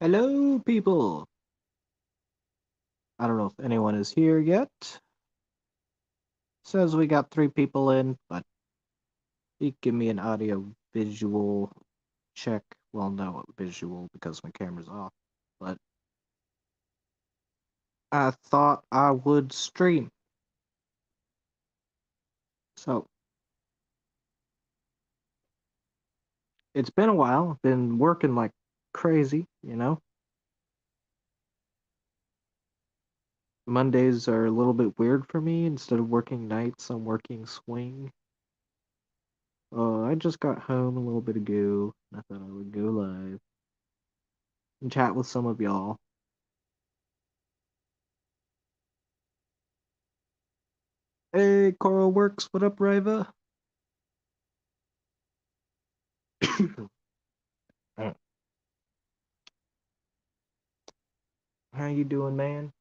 Hello, people. I don't know if anyone is here yet. Says we got three people in, but you give me an audio visual check. Well, no visual because my camera's off. But I thought I would stream. So it's been a while. I've been working like crazy. Mondays are a little bit weird for me. Instead of working nights, I'm working swing. I just got home a little bit ago. I thought I would go live and chat with some of y'all. Hey, Coral Works, what up, Riva? How you doing, man?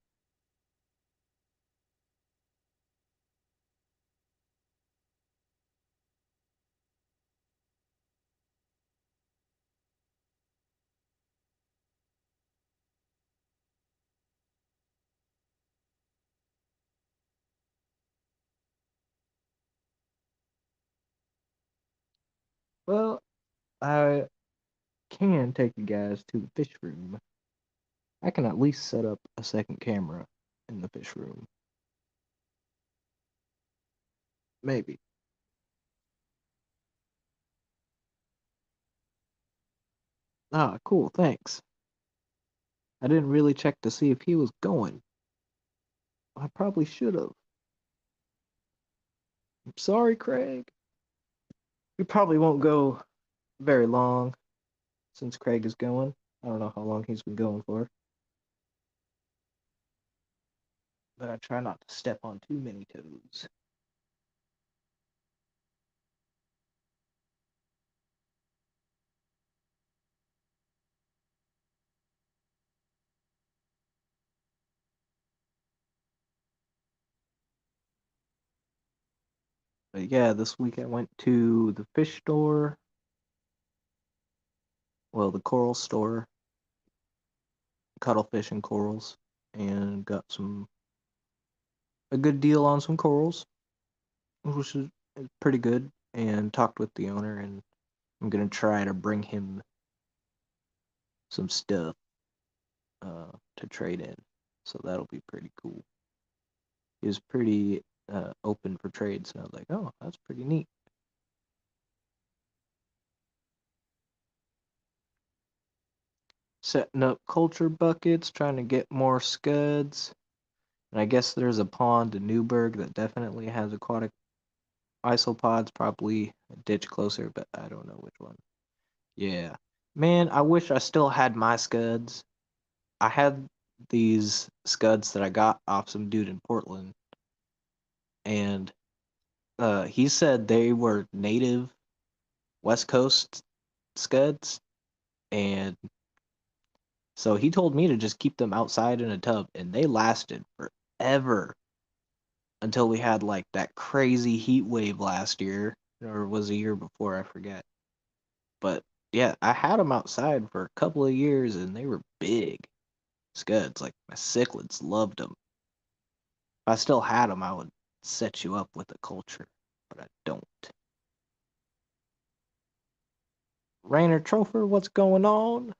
Well, I can take you guys to the fish room. I can at least set up a second camera in the fish room. Maybe. Ah, cool, thanks. I didn't really check to see if he was going. I probably should have. I'm sorry, Craig. We probably won't go very long since Craig is going. I don't know how long he's been going for, but I try not to step on too many toes. But yeah, this week I went to the fish store, well, the coral store, cuttlefish and corals, and got some a good deal on some corals, which is pretty good. And talked with the owner, and I'm gonna try to bring him some stuff to trade in. So that'll be pretty cool. He was pretty open for trades, and I was like, oh, that's pretty neat. Setting up culture buckets, trying to get more scuds. And I guess there's a pond in Newburgh that definitely has aquatic isopods, probably a ditch closer, but I don't know which one. Yeah. Man, I wish I still had my scuds. I had these scuds that I got off some dude in Portland, and he said they were native West Coast scuds, and so he told me to just keep them outside in a tub, and they lasted forever until we had like that crazy heat wave last year, or was a year before, I forget. But yeah, I had them outside for a couple of years, and they were big scuds. Like my cichlids loved them. If I still had them, I would set you up with a culture, but I don't. Rainer Trofer, what's going on?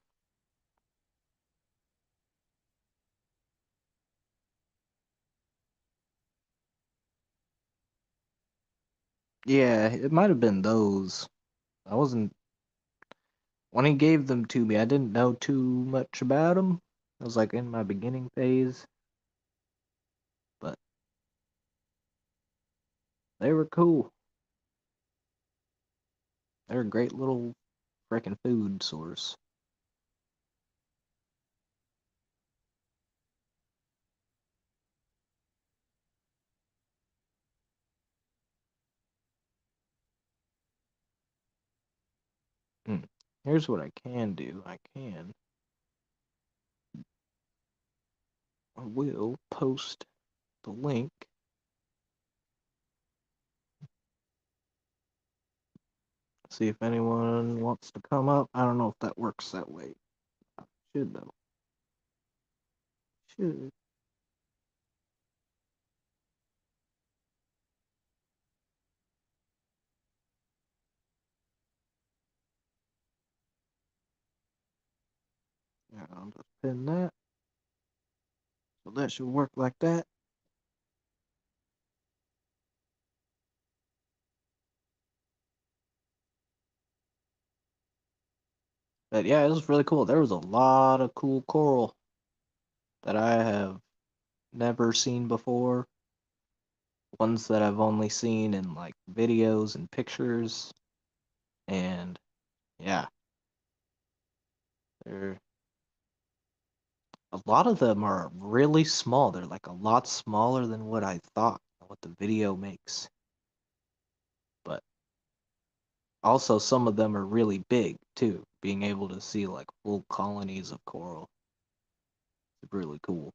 Yeah, it might have been those. I wasn't when he gave them to me. I didn't know too much about them. I was like in my beginning phase, but they were cool. They're a great little freaking food source. Mm. Here's what I can do. I will post the link. See if anyone wants to come up. I don't know if that works that way. Should though. Should. Yeah, I'll just pin that. So that should work like that. But yeah, it was really cool. There was a lot of cool coral that I have never seen before. Ones that I've only seen in like videos and pictures. And yeah, they're a lot of them are really small. They're like a lot smaller than what I thought, what the video makes. But also some of them are really big too. Being able to see like full colonies of coral is really cool.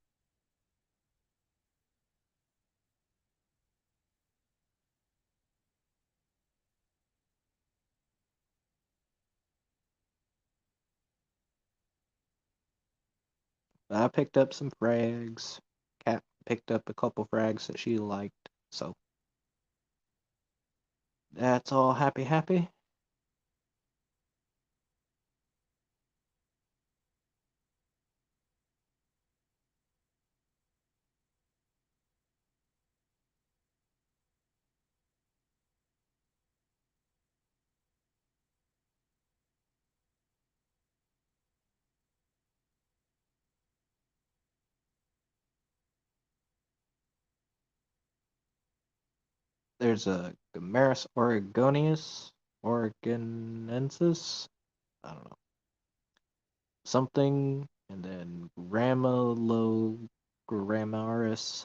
I picked up some frags. Cat picked up a couple frags that she liked. So that's all happy happy. There's a Gomeris oregonensis. I don't know. Something, and then Grammarogrammars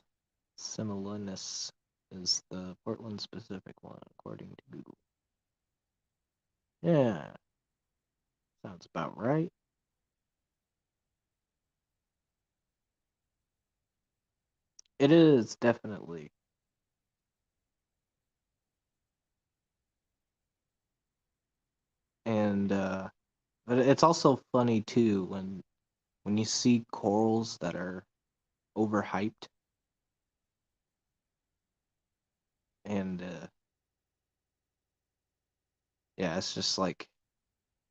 similinus is the Portland specific one, according to Google. Yeah, sounds about right. It is definitely. And but it's also funny too when you see corals that are overhyped and yeah, it's just like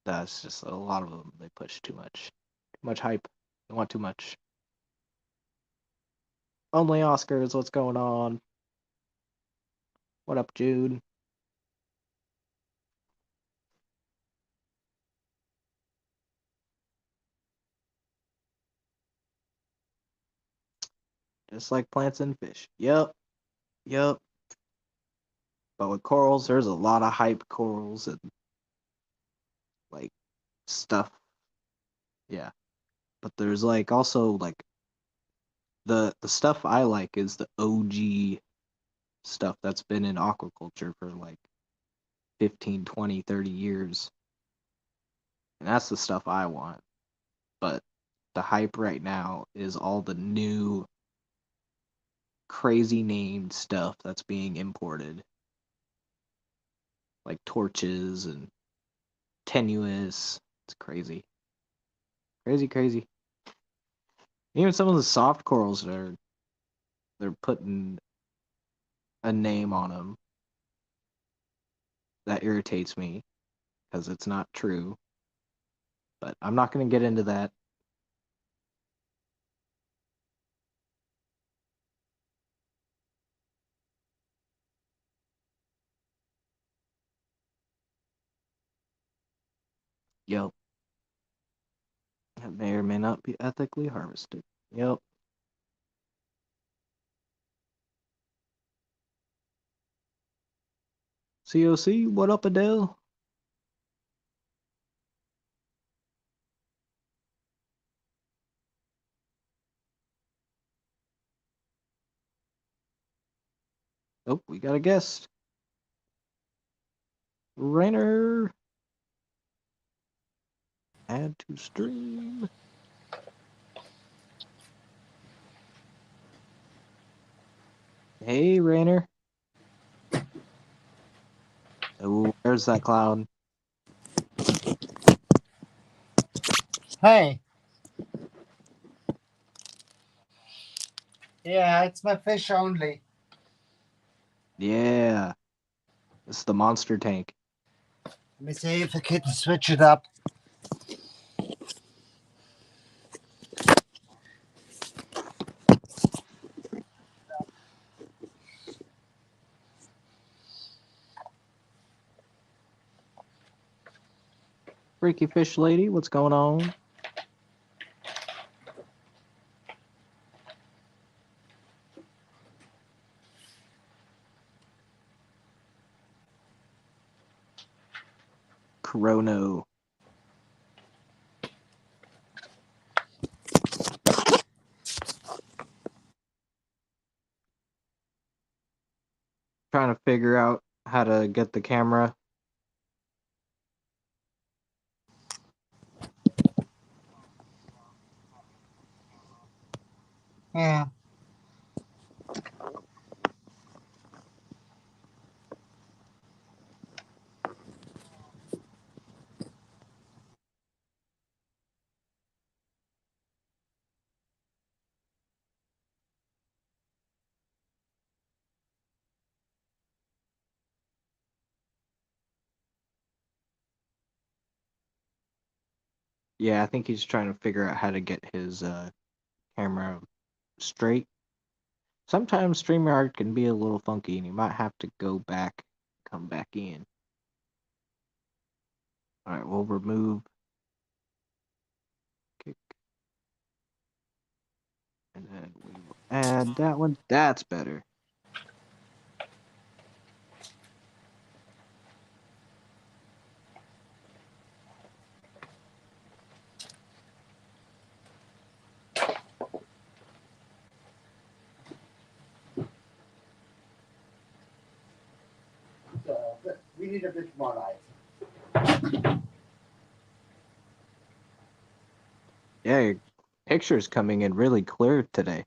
that's just a lot of them. They push too much hype. They want too much. Only Oscars. What's going on? What up, Jude? Just like plants and fish. Yep, yep. But with corals, there's a lot of hype corals and like stuff. Yeah. But there's like also like the stuff I like is the OG stuff that's been in aquaculture for like 15, 20, 30 years. And that's the stuff I want. But the hype right now is all the new crazy named stuff that's being imported. Like torches and tenuous. It's crazy. Crazy, crazy. Even some of the soft corals they're putting a name on them that irritates me because it's not true. But I'm not going to get into that. Yep, that may or may not be ethically harvested. Yep. COC, what up, Adele? Oh, we got a guest. Rainer, add to stream. Hey, Rainer. Oh, there's that cloud. Hey, Yeah, it's my fish only. Yeah, it's the monster tank. Let me see if I can switch it up. Freaky fish lady, what's going on? Chrono. Trying to figure out how to get the camera. Yeah. Yeah, I think he's trying to figure out how to get his camera straight. Sometimes StreamYard can be a little funky and you might have to go back, come back in. Alright, we'll remove kick and then we will add that one. That's better. We need a bit more light. Yeah, your picture's coming in really clear today.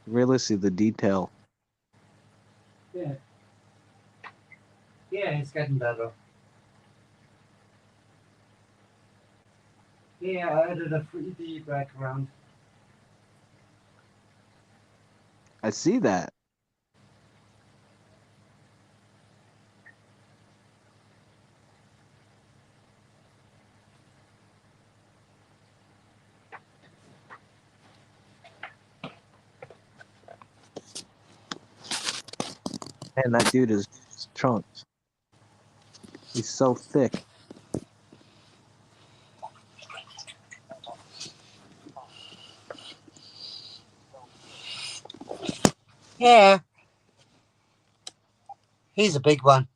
Really see the detail. Yeah. Yeah, it's getting better. Yeah, I added a 3D background. I see that. Man, that dude is chunks. He's so thick. Yeah. He's a big one.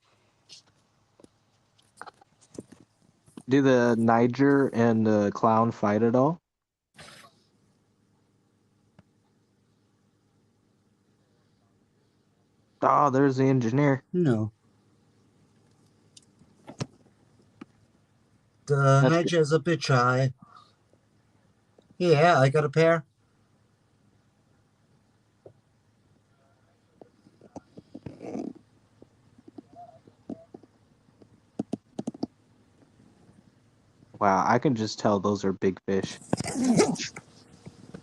Do the Niger and the clown fight at all? Oh, there's the engineer. No. The That's good. Niger's a bit shy. Yeah, I got a pair. Wow, I can just tell those are big fish.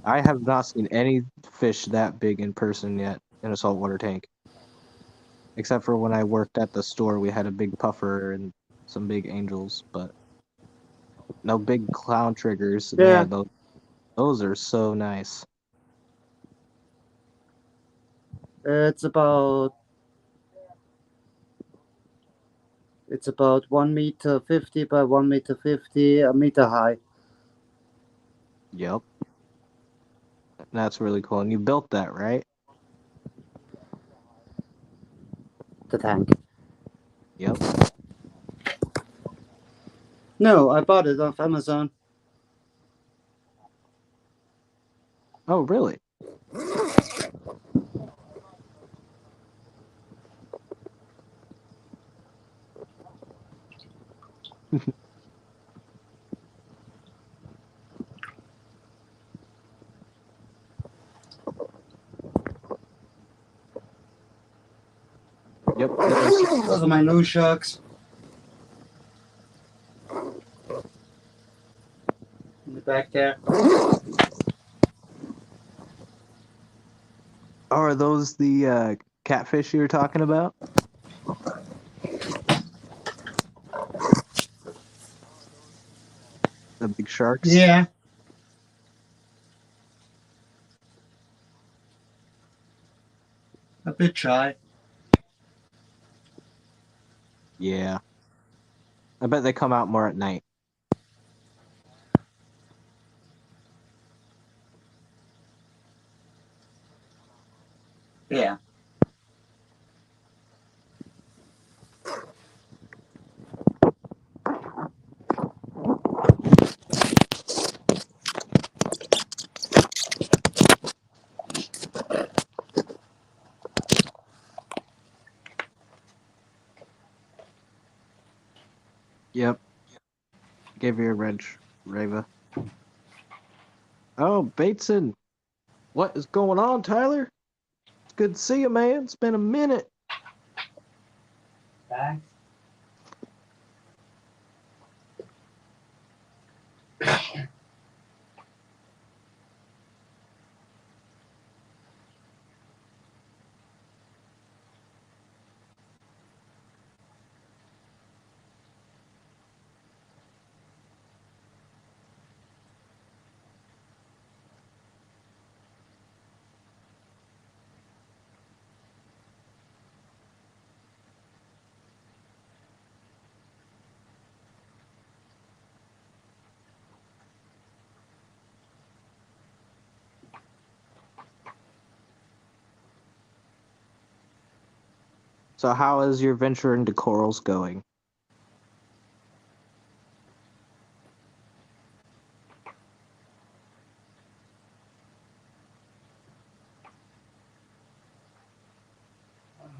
I have not seen any fish that big in person yet in a saltwater tank. Except for when I worked at the store, we had a big puffer and some big angels, but no big clown triggers. Yeah. Man, those are so nice. It's about 1 meter 50 by 1 meter 50, a meter high. Yep. That's really cool. And you built that, right? The tank. Yep. No, I bought it off Amazon. Oh, really? Yep. Those are my new sharks. In the back there. Are those the catfish you were talking about? The big sharks? Yeah. A bit shy. Yeah. I bet they come out more at night. Yeah. Yep. Give you a wrench, Rava. Oh, Bateson. What is going on, Tyler? It's good to see you, man. It's been a minute. Thanks. So, how is your venture into corals going?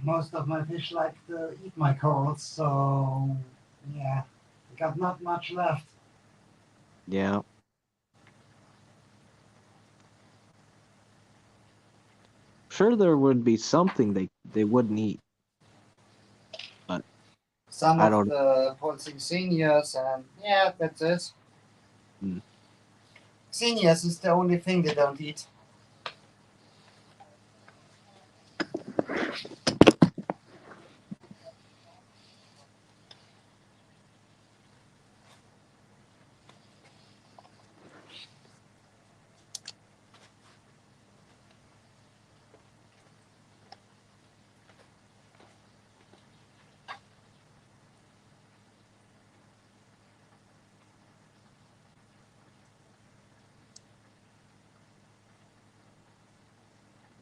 Most of my fish like to eat my corals, so yeah, got not much left. Yeah. Sure, there would be something they wouldn't eat. But Some I of don't. the pulsing seniors, and yeah, that's it. Hmm. Seniors is the only thing they don't eat.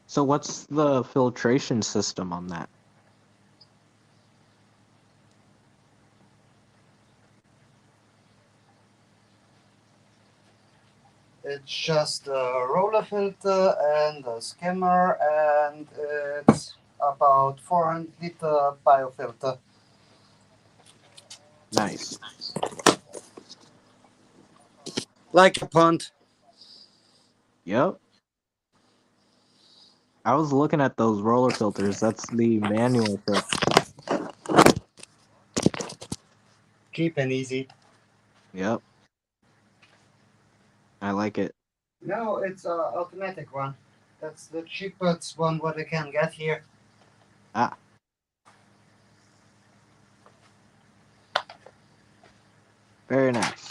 So, what's the filtration system on that? It's just a roller filter and a skimmer, and it's about 400-liter biofilter. Nice. Like a pond. Yep. I was looking at those roller filters. That's the manual filter. Cheap and easy. Yep. I like it. No, it's a automatic one. That's the cheapest one what I can get here. Ah. Very nice.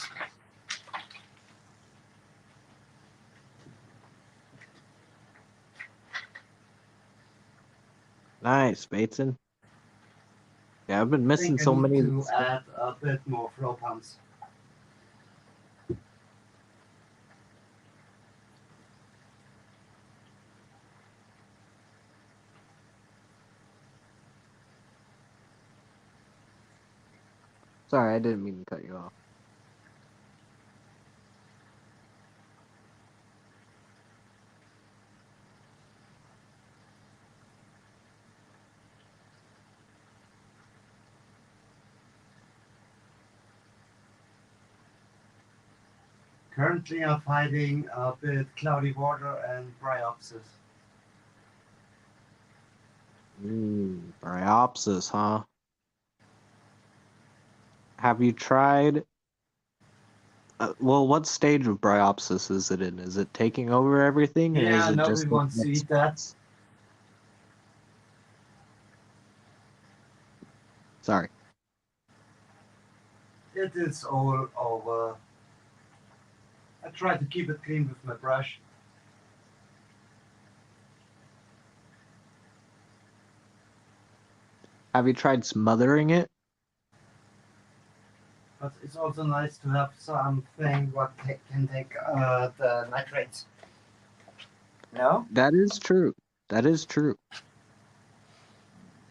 Nice, Bateson. Yeah, I've been I missing think I so need many of to these. add a bit more flow pumps. Sorry, I didn't mean to cut you off. Currently, I'm fighting a bit cloudy water and bryopsis. Bryopsis, huh? Have you tried Well, what stage of Bryopsis is it in? Is it taking over everything, or is Yeah, it nobody just the wants to next eat that. spots? Sorry. It is all over. I try to keep it clean with my brush. Have you tried smothering it? But it's also nice to have something what can take the nitrates. No? That is true. That is true.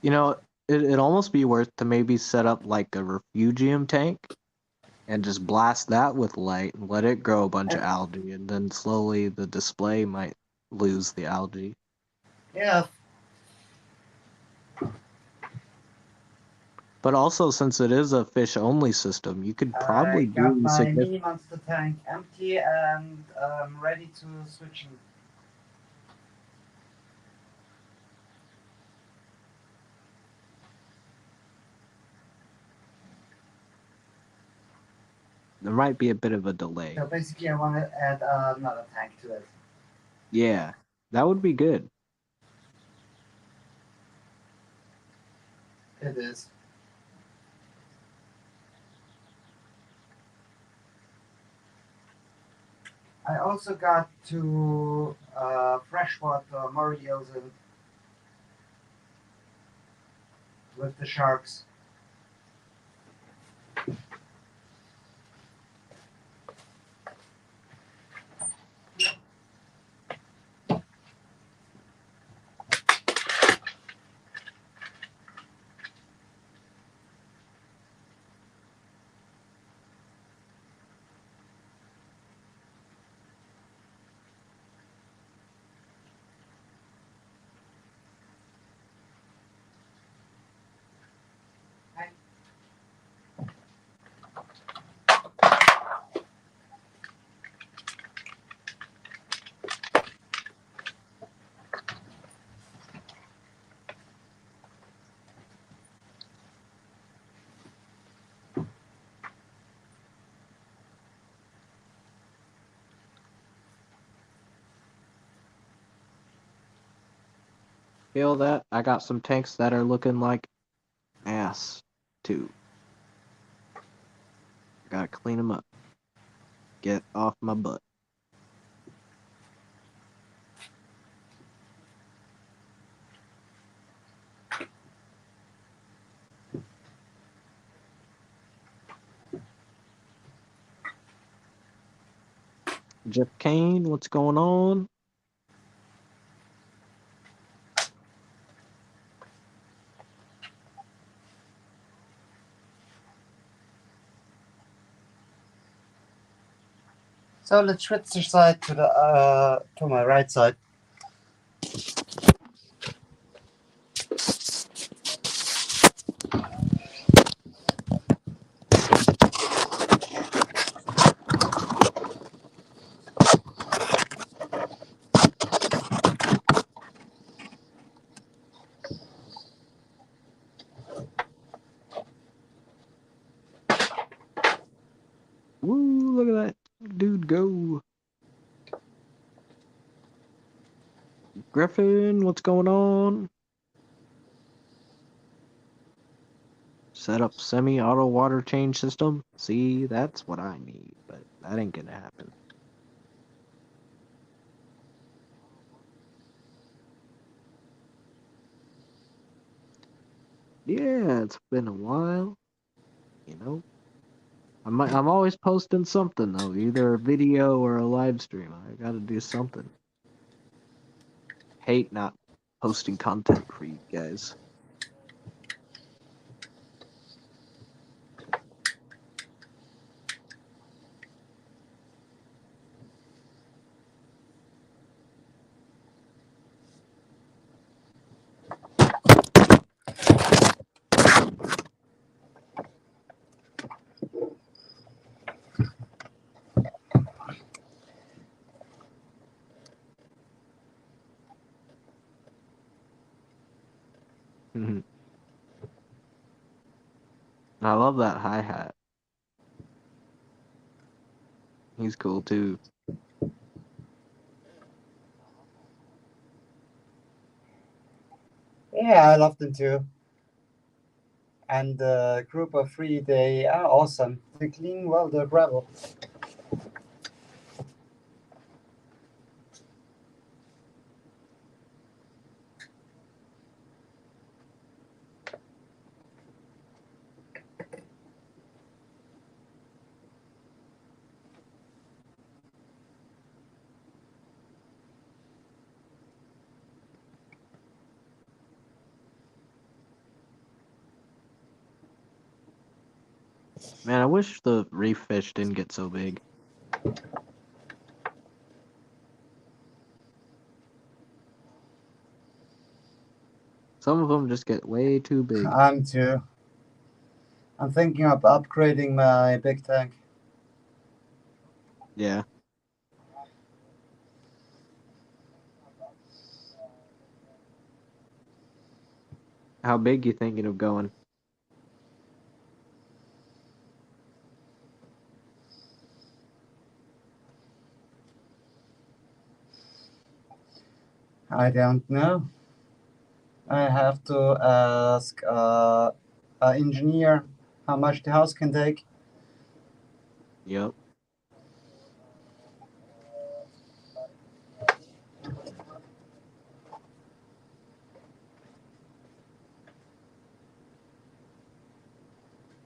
You know, it'd almost be worth to maybe set up like a refugium tank and just blast that with light and let it grow a bunch of And algae, and then slowly the display might lose the algae. yeah, But also, since it is a fish-only system, you could probably I got do my significant. mini monster tank empty and ready to switch. There might be a bit of a delay. So basically, I want to add another tank to it. Yeah, that would be good. It is. I also got two freshwater Morios in with the sharks. Feel that? I got some tanks that are looking like ass, too. Gotta clean them up. Get off my butt. Jeff Kane, what's going on? So let's switch the side to my right side. Woo, look at that dude go. Griffin, what's going on? Set up semi-auto water change system. See, that's what I need, but that ain't gonna happen. Yeah, it's been a while, you know. I'm always posting something though, either a video or a live stream. I gotta do something. Hate not posting content for you guys. I love that hi-hat. He's cool too. Yeah, I love them too. And the group of three, they are awesome. They clean well the gravel. Man, I wish the reef fish didn't get so big. Some of them just get way too big. I'm too. I'm thinking of upgrading my big tank. Yeah. How big you thinking of going? I don't know. I have to ask an engineer how much the house can take. Yep.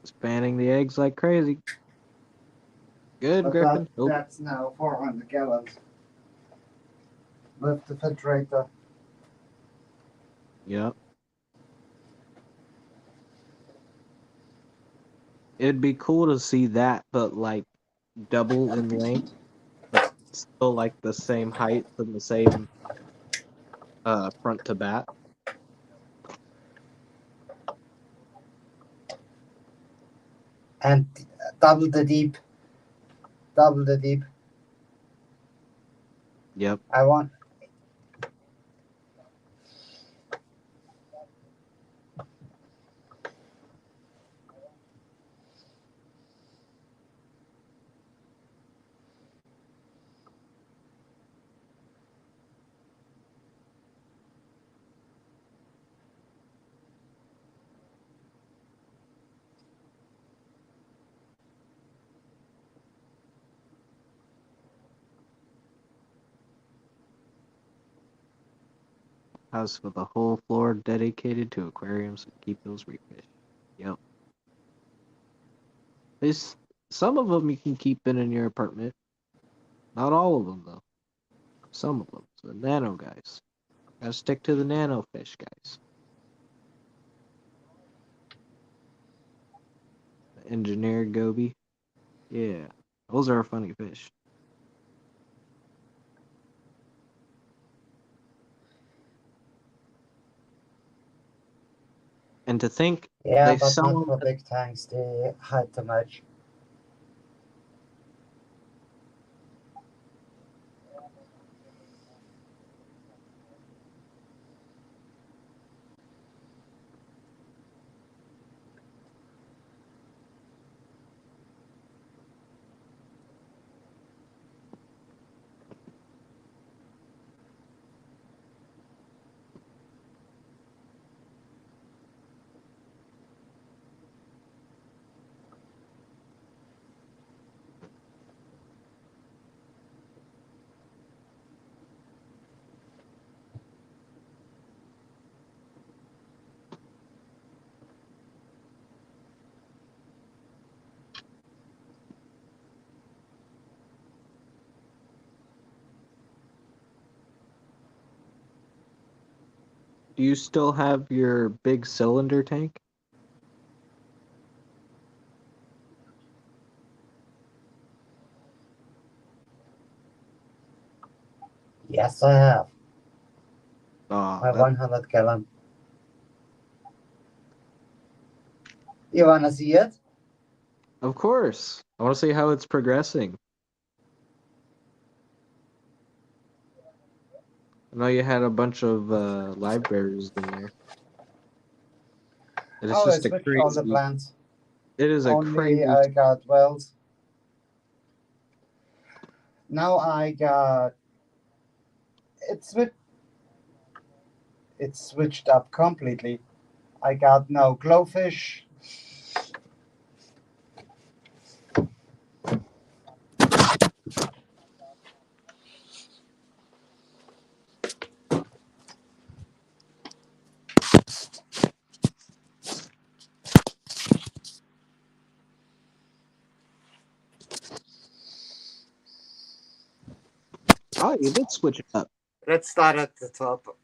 Spanning the eggs like crazy. Good, But Griffin. Oh, that's now 400 gallons with the filtrator. yep. It'd be cool to see that, but like double in length, but still like the same height and the same front to back. And double the deep. Double the deep. Yep. I want. House with a whole floor dedicated to aquariums to keep those reef fish. Yep. There's some of them you can keep in your apartment. Not all of them though. Some of them. So the nano guys. Gotta stick to the nano fish guys. The engineered goby. Yeah. Those are a funny fish. And to think Yeah, they but sell not them for big tanks. They hide too much. Do you still have your big cylinder tank? Yes, I have. Oh, My that 100 gallon. You wanna see it? of course. I want to see how it's progressing. I know you had a bunch of libraries in there. It is Oh, I just a switched all the crazy. plants. It is a Only crazy. I got wells. Now I got it's switched up completely. I got now glowfish. Oh, you did switch it up. Let's start at the top.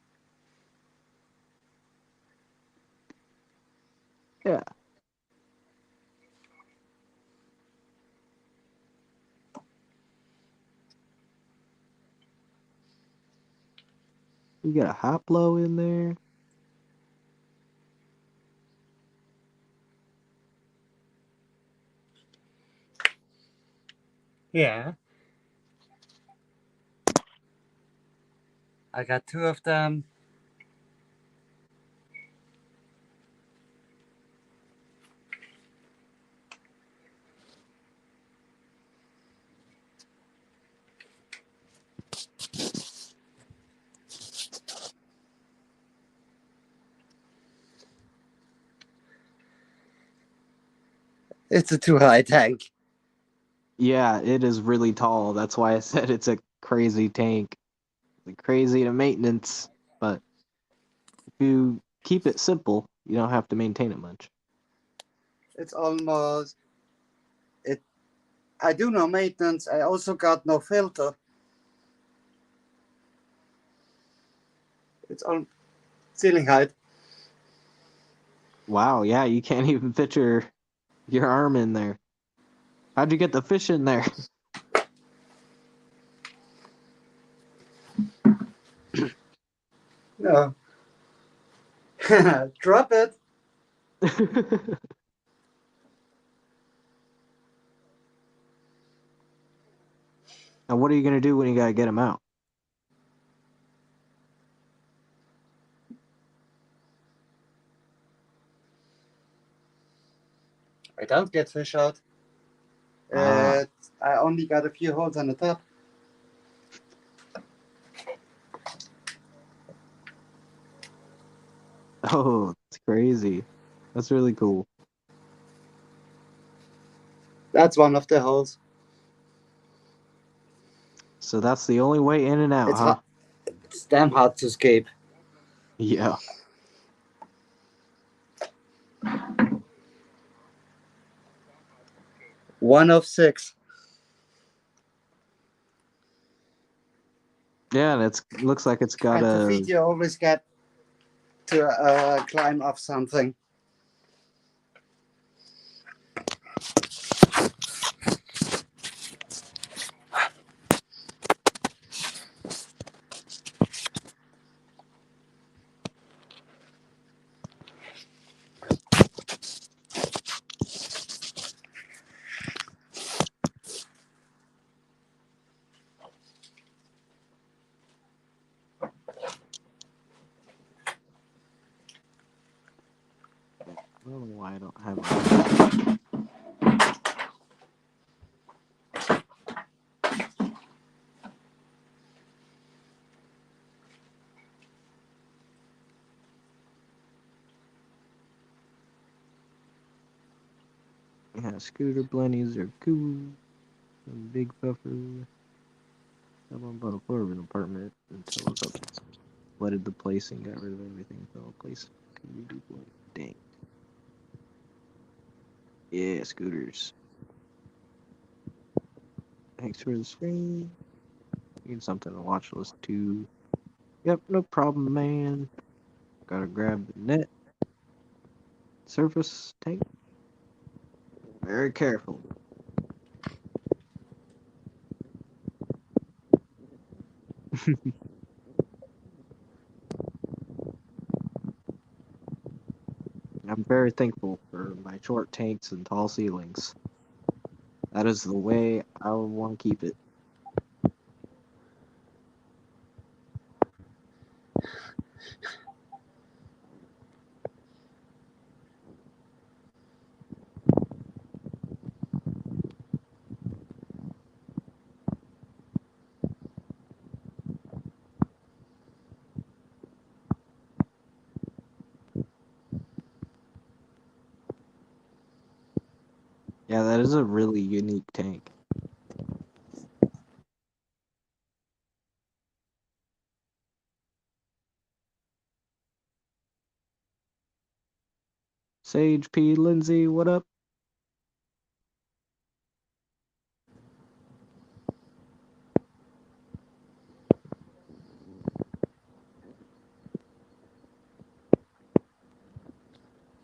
Yeah. You got a Hoplo in there. Yeah. I got two of them. It's a too high tank. Yeah, it is really tall. That's why I said it's a crazy tank. It's crazy to maintenance, but if you keep it simple, you don't have to maintain it much. It's almost it. I do no maintenance. I also got no filter. It's on ceiling height. Wow, yeah, you can't even fit your arm in there. How'd you get the fish in there? No. Drop it. And what are you gonna do when you gotta get them out? I don't get fish out. Ah, I only got a few holes on the top. oh, that's crazy. That's really cool. That's one of the holes. So that's the only way in and out, It's huh? hot. It's damn hard to escape. Yeah. One of six. Yeah, and it looks like it's got At the a. feet, you always get to climb off something. I don't know why I don't have. Yeah, scooter blennies are cool. Some big puffer. Someone bought a Florida apartment until it was up. Flooded the place and got rid of everything. Fell place. Could we do blood? Dang. Yeah, scooters. Thanks for the screen. Need something to watch list too. Yep, no problem, man. Gotta grab the net. Surface tank. Very careful. I'm very thankful for my short tanks and tall ceilings. That is the way I would want to keep it. Yeah, that is a really unique tank. Sage P. Lindsay, what up?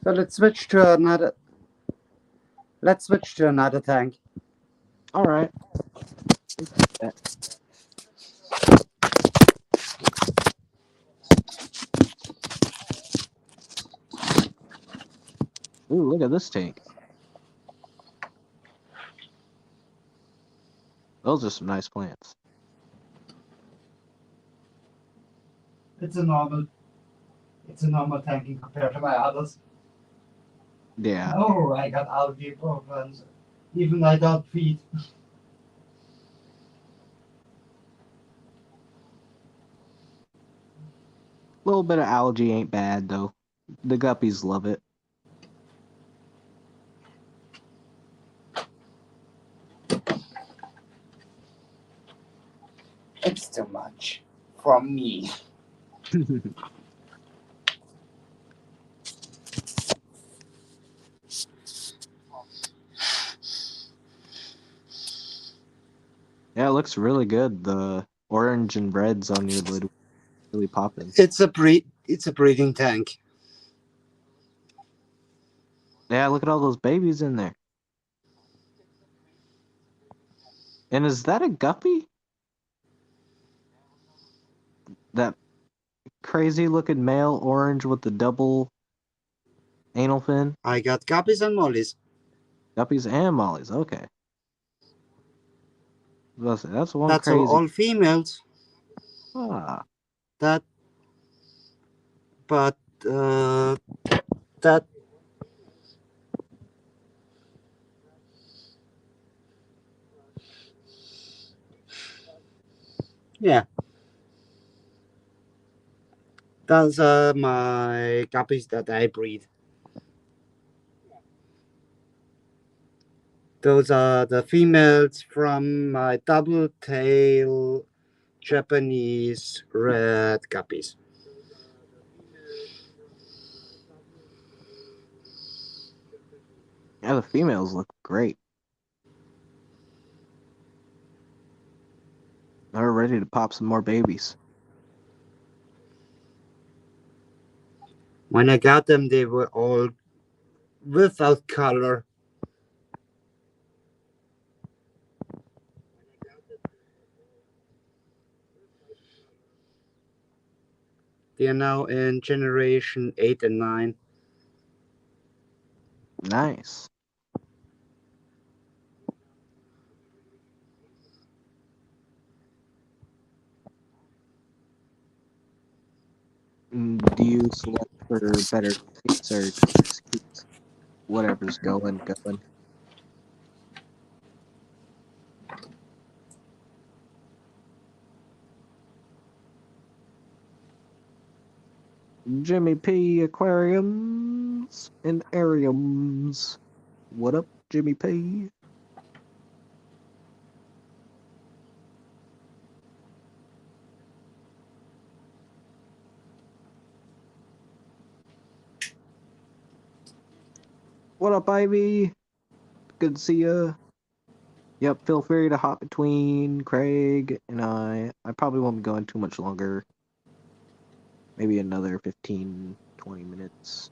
So let's switch to another. Let's switch to another tank. All right. Ooh, look at this tank. Those are some nice plants. It's a normal tanking compared to my others. Yeah. Oh, I got algae problems. Even I don't feed. A little bit of algae ain't bad though. The guppies love it. It's too much from me. Yeah, it looks really good. The orange and reds on your lid really popping. It's a breeding tank. Yeah, look at all those babies in there. And is that a guppy? That crazy looking male orange with the double anal fin? I got guppies and mollies. Guppies and mollies. Okay. That's one That's crazy. all females. Ah, That, but that yeah. Those are my guppies that I breed. Those are the females from my double tail Japanese red guppies. yeah, the females look great. They're ready to pop some more babies. When I got them, they were all without color. They are now in generation 8 and 9. Nice. Do you select for better space or just keep whatever's going? Jimmy P Aquariums and Ariums. What up, Jimmy P? What up, Ivy? Good to see ya. Yep, feel free to hop between Craig and I. I probably won't be going too much longer. Maybe another 15, 20 minutes.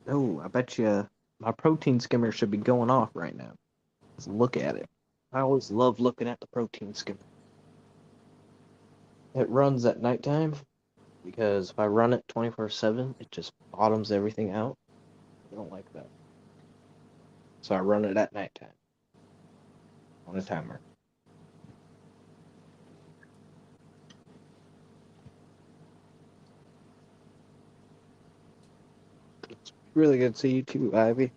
Oh, I bet you my protein skimmer should be going off right now. Let's look at it. I always love looking at the protein skimmer. It runs at nighttime because if I run it 24/7, it just bottoms everything out. I don't like that. So I run it at nighttime on a timer. It's really good to see you too, Ivy.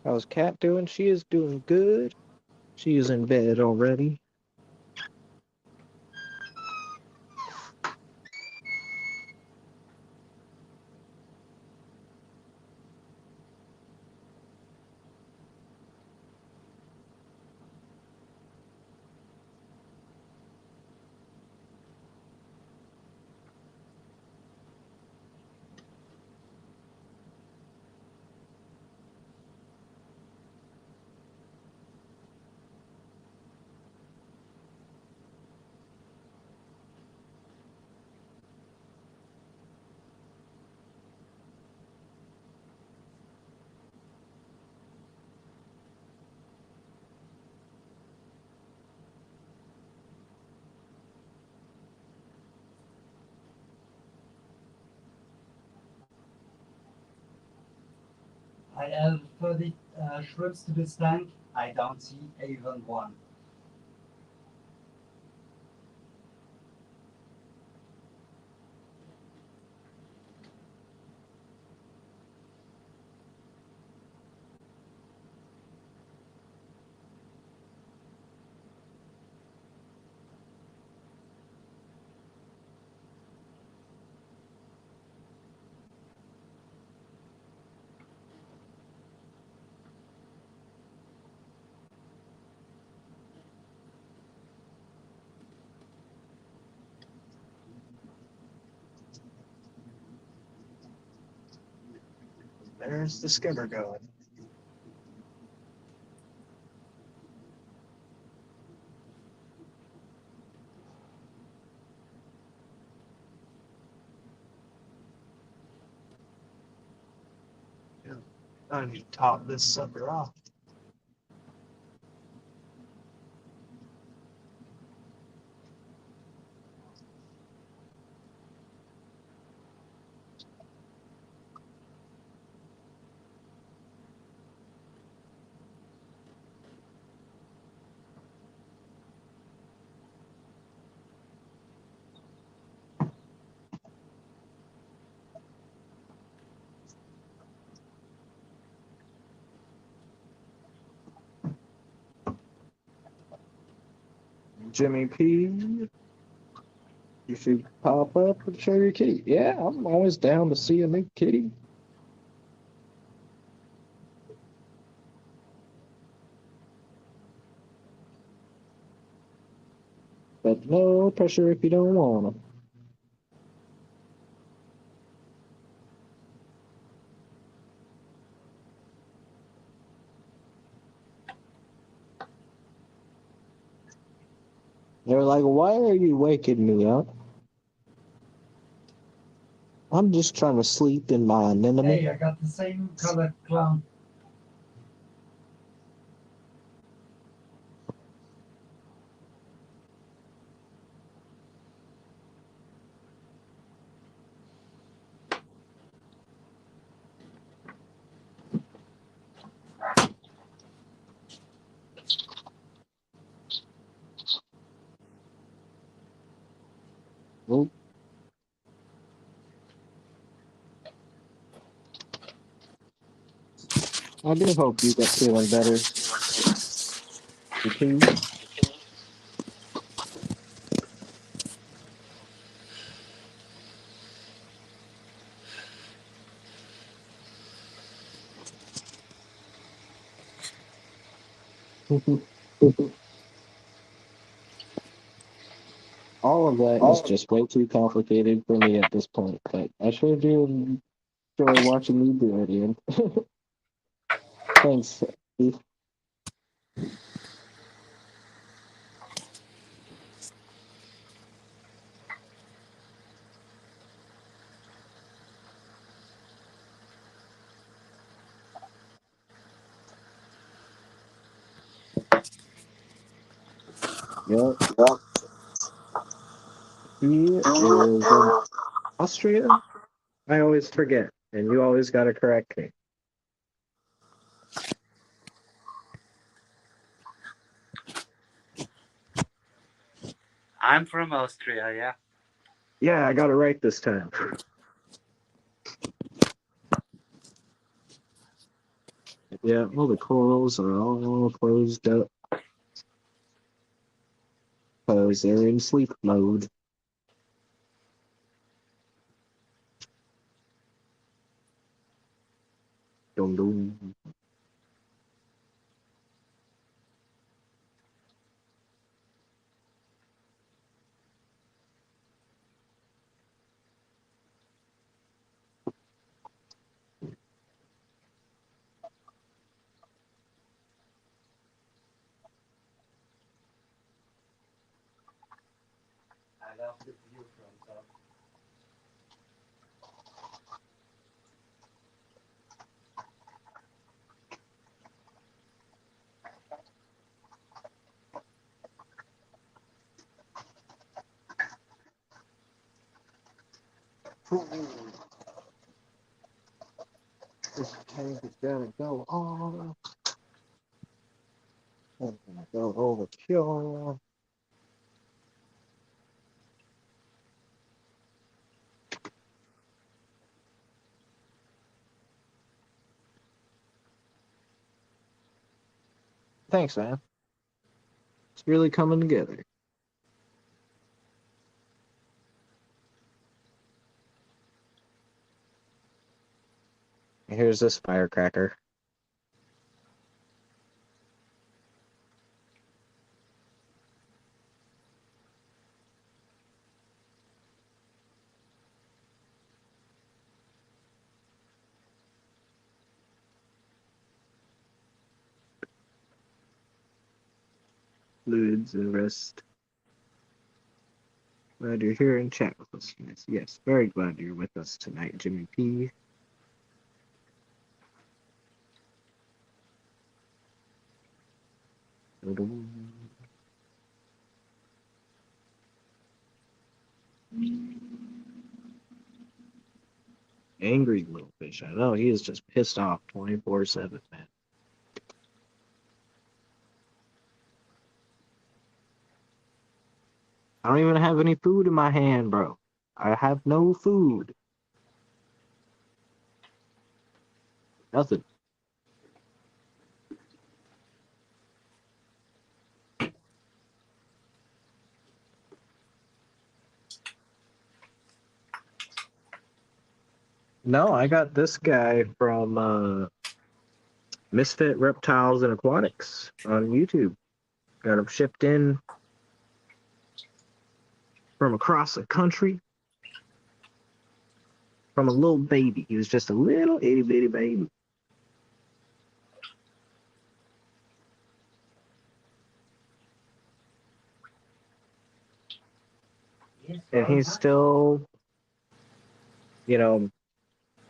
How's Kat doing? She is doing good. She is in bed already. I added 30 shrimps to this tank. I don't see even one. There's the skimmer going. I need to top this sucker off. Jimmy P, you should pop up and show your kitty. Yeah, I'm always down to see a new kitty. But no pressure if you don't want them. They're like, why are you waking me up? I'm just trying to sleep in my anemone. Hey, I got the same colored clown. Oop. I do hope you get feeling better. You too. All of that is just way too complicated for me at this point, but I sure do enjoy watching you do it, Ian. Thanks. Steve. Yep. He is in Austria. I always forget, and you always got to correct me. I'm from Austria, yeah. Yeah, I got it right this time. Yeah, all the corals are all closed up because they're in sleep mode. Dum dum. I love the view from top. This tank is gonna go on. It's gonna go overkill. Thanks, man. It's really coming together. Here's this firecracker. Fluids and rest. Glad you're here and chat with us. Yes, yes, very glad you're with us tonight, Jimmy P. Angry little fish. I know he is just pissed off 24/7, man. I don't even have any food in my hand, bro. I have no food. Nothing. No, I got this guy from Misfit Reptiles and Aquatics on YouTube. Got him shipped in from across the country from a little baby. He was just a little itty bitty baby. And he's still,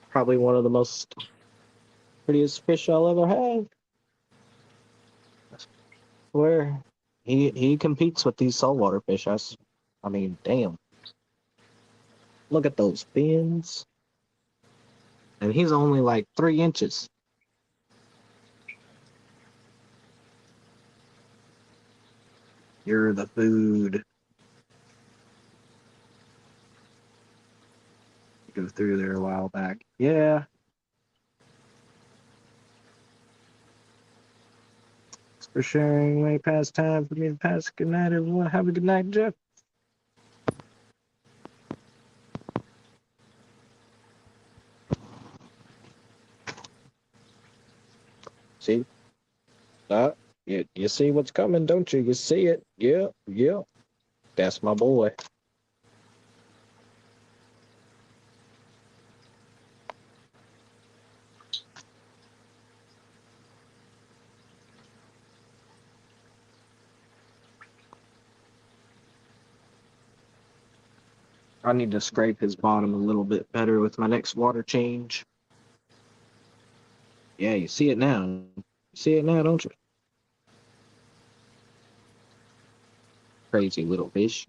probably one of the most prettiest fish I'll ever have. Where he competes with these saltwater fish. I mean, damn. Look at those fins. And he's only like 3 inches. You're the food. Go through there a while back. Yeah. Thanks for sharing. Way past time for me to pass. Good night, everyone. Have a good night, Jeff. See? You see what's coming, don't you? You see it. Yeah, yeah. That's my boy. I need to scrape his bottom a little bit better with my next water change. Yeah, you see it now. You see it now, don't you? Crazy little fish.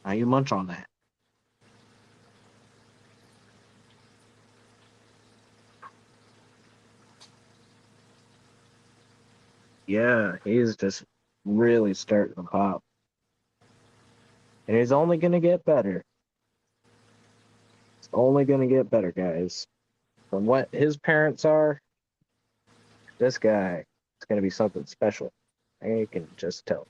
Now you munch on that. Yeah, he's just really starting to pop. And he's only going to get better. It's only going to get better, guys. From what his parents are, this guy is going to be something special. I can just tell.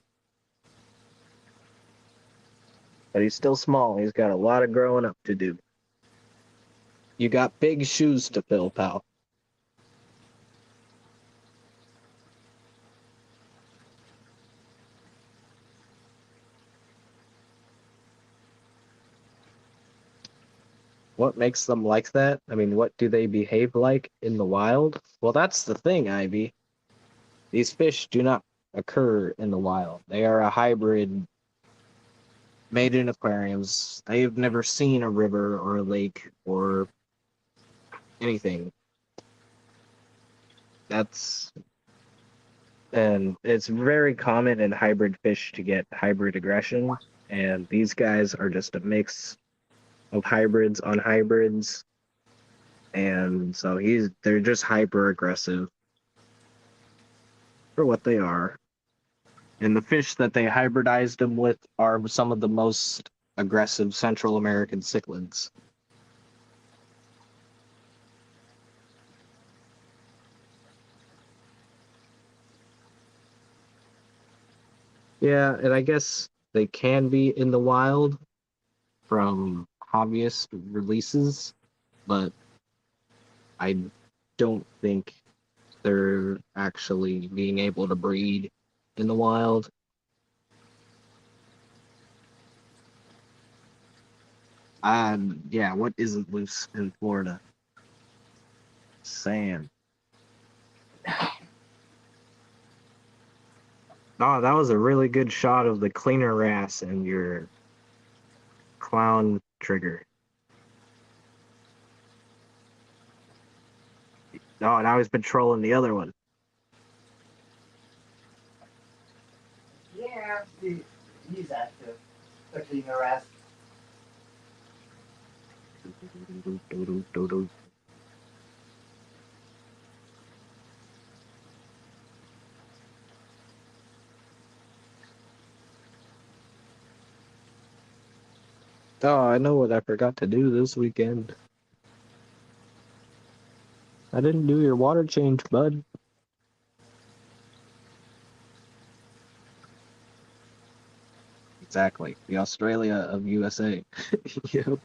But he's still small. He's got a lot of growing up to do. You got big shoes to fill, pal. What makes them like that? I mean, what do they behave like in the wild? Well, that's the thing, Ivy. These fish do not occur in the wild. They are a hybrid made in aquariums. They've never seen a river or a lake or anything. And it's very common in hybrid fish to get hybrid aggression. And these guys are just a mix of hybrids on hybrids. And so they're just hyper aggressive for what they are. And the fish that they hybridized them with are some of the most aggressive Central American cichlids. Yeah, and I guess they can be in the wild from hobbyist releases, but I don't think they're actually being able to breed in the wild. Yeah, what isn't loose in Florida? Sand. Oh, that was a really good shot of the cleaner wrasse and your clown trigger. Oh, now he's patrolling the other one. Yeah, he's active. The cleaner wrasse. Oh, I know what I forgot to do this weekend. I didn't do your water change, bud. Exactly. The Australia of USA. Yep.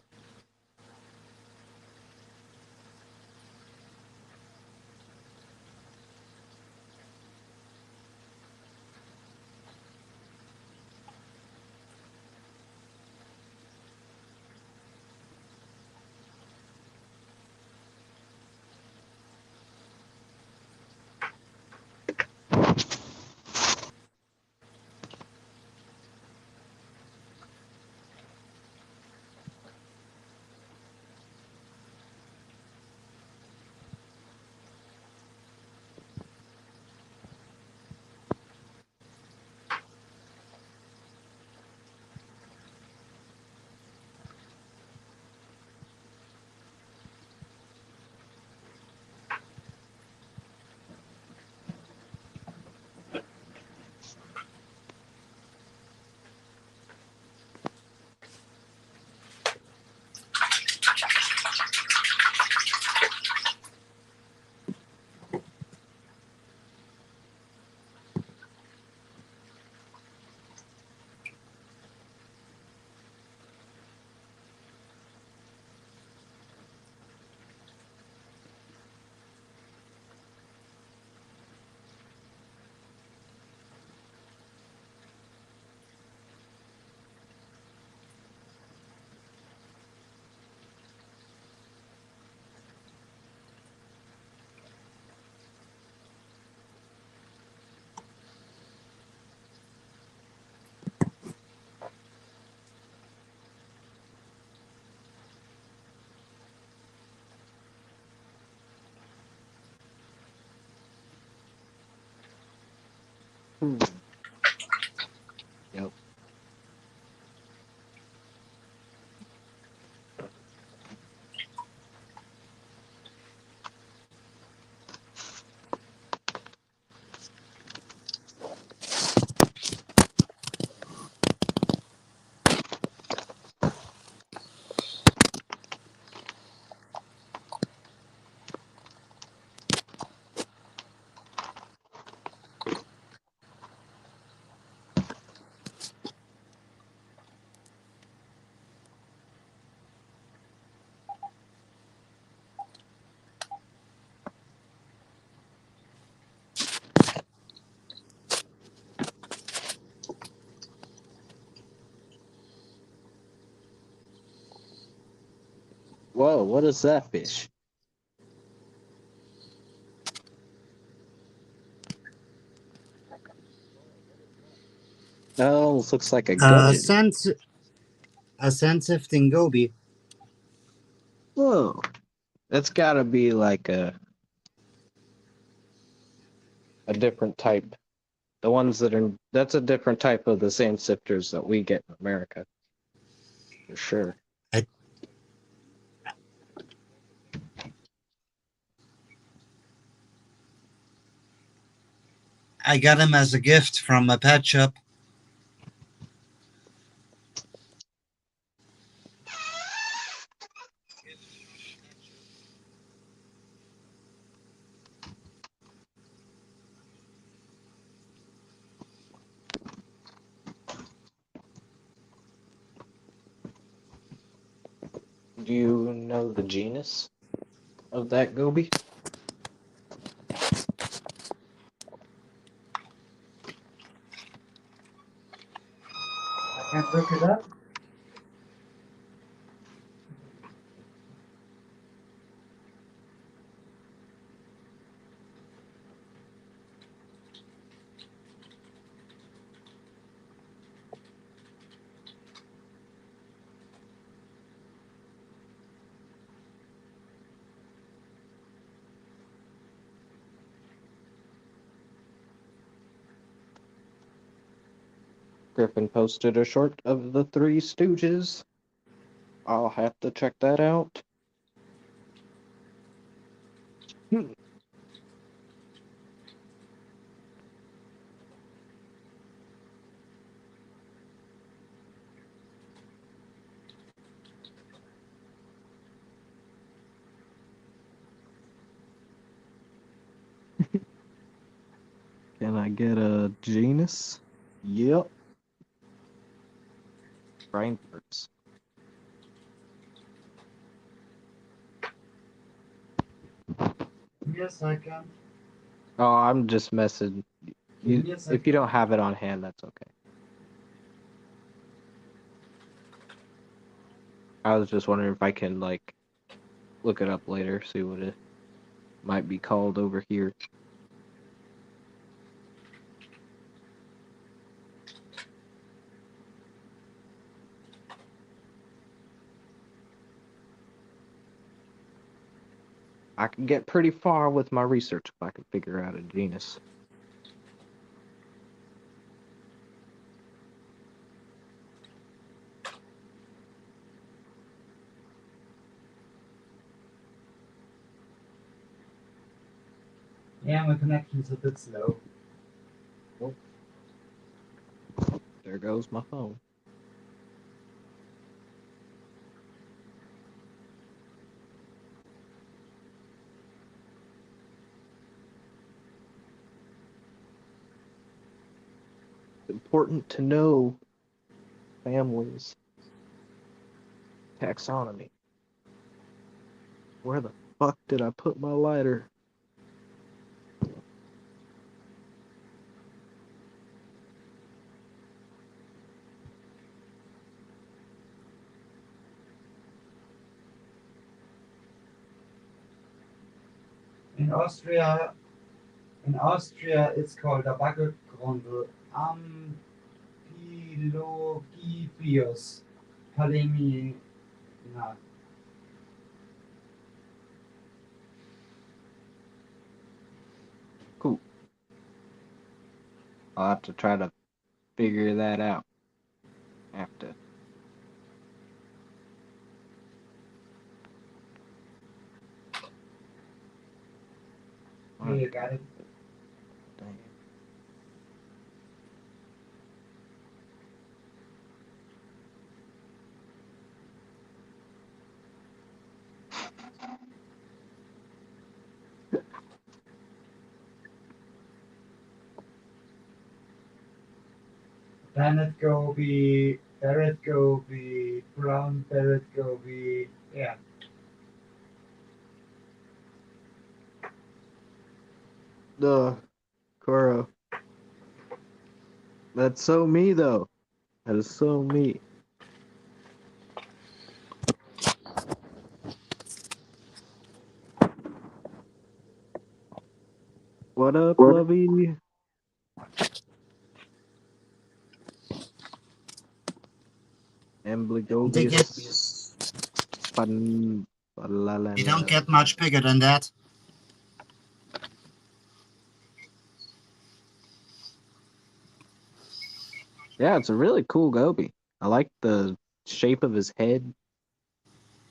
Hmm. Yep. what is that fish? Oh, almost looks like a gudgeon. A sand-sifting goby. Whoa. That's gotta be like a different type. The ones that are, that's a different type of the sand sifters that we get in America. For sure. I got him as a gift from a pet shop. Do you know the genus of that goby? I can look it up. Griffin posted a short of the Three Stooges. I'll have to check that out. Can I get a genus? Yep. Brain farts. Yes, I can. Oh, I'm just messing. Yes, I If you can. don't have it on hand, that's okay. I was just wondering if I can, like, look it up later, see what it might be called over here. I can get pretty far with my research if I can figure out a genus. Yeah, my connection's a bit slow. There goes my phone. It's important to know families. Taxonomy. Where the fuck did I put my lighter? In Austria, it's called a Baggergrundel. Amphilogyphius palemina. Cool. I'll have to try to figure that out. Have to. Yeah, you got it. Dang. Planet goby, parrot goby, brown parrot goby. Yeah. Cora. That's so me, though. That is so me. What up, Lovey? They get, Amblygogus. Pan. they don't get much bigger than that. Yeah, it's a really cool goby. I like the shape of his head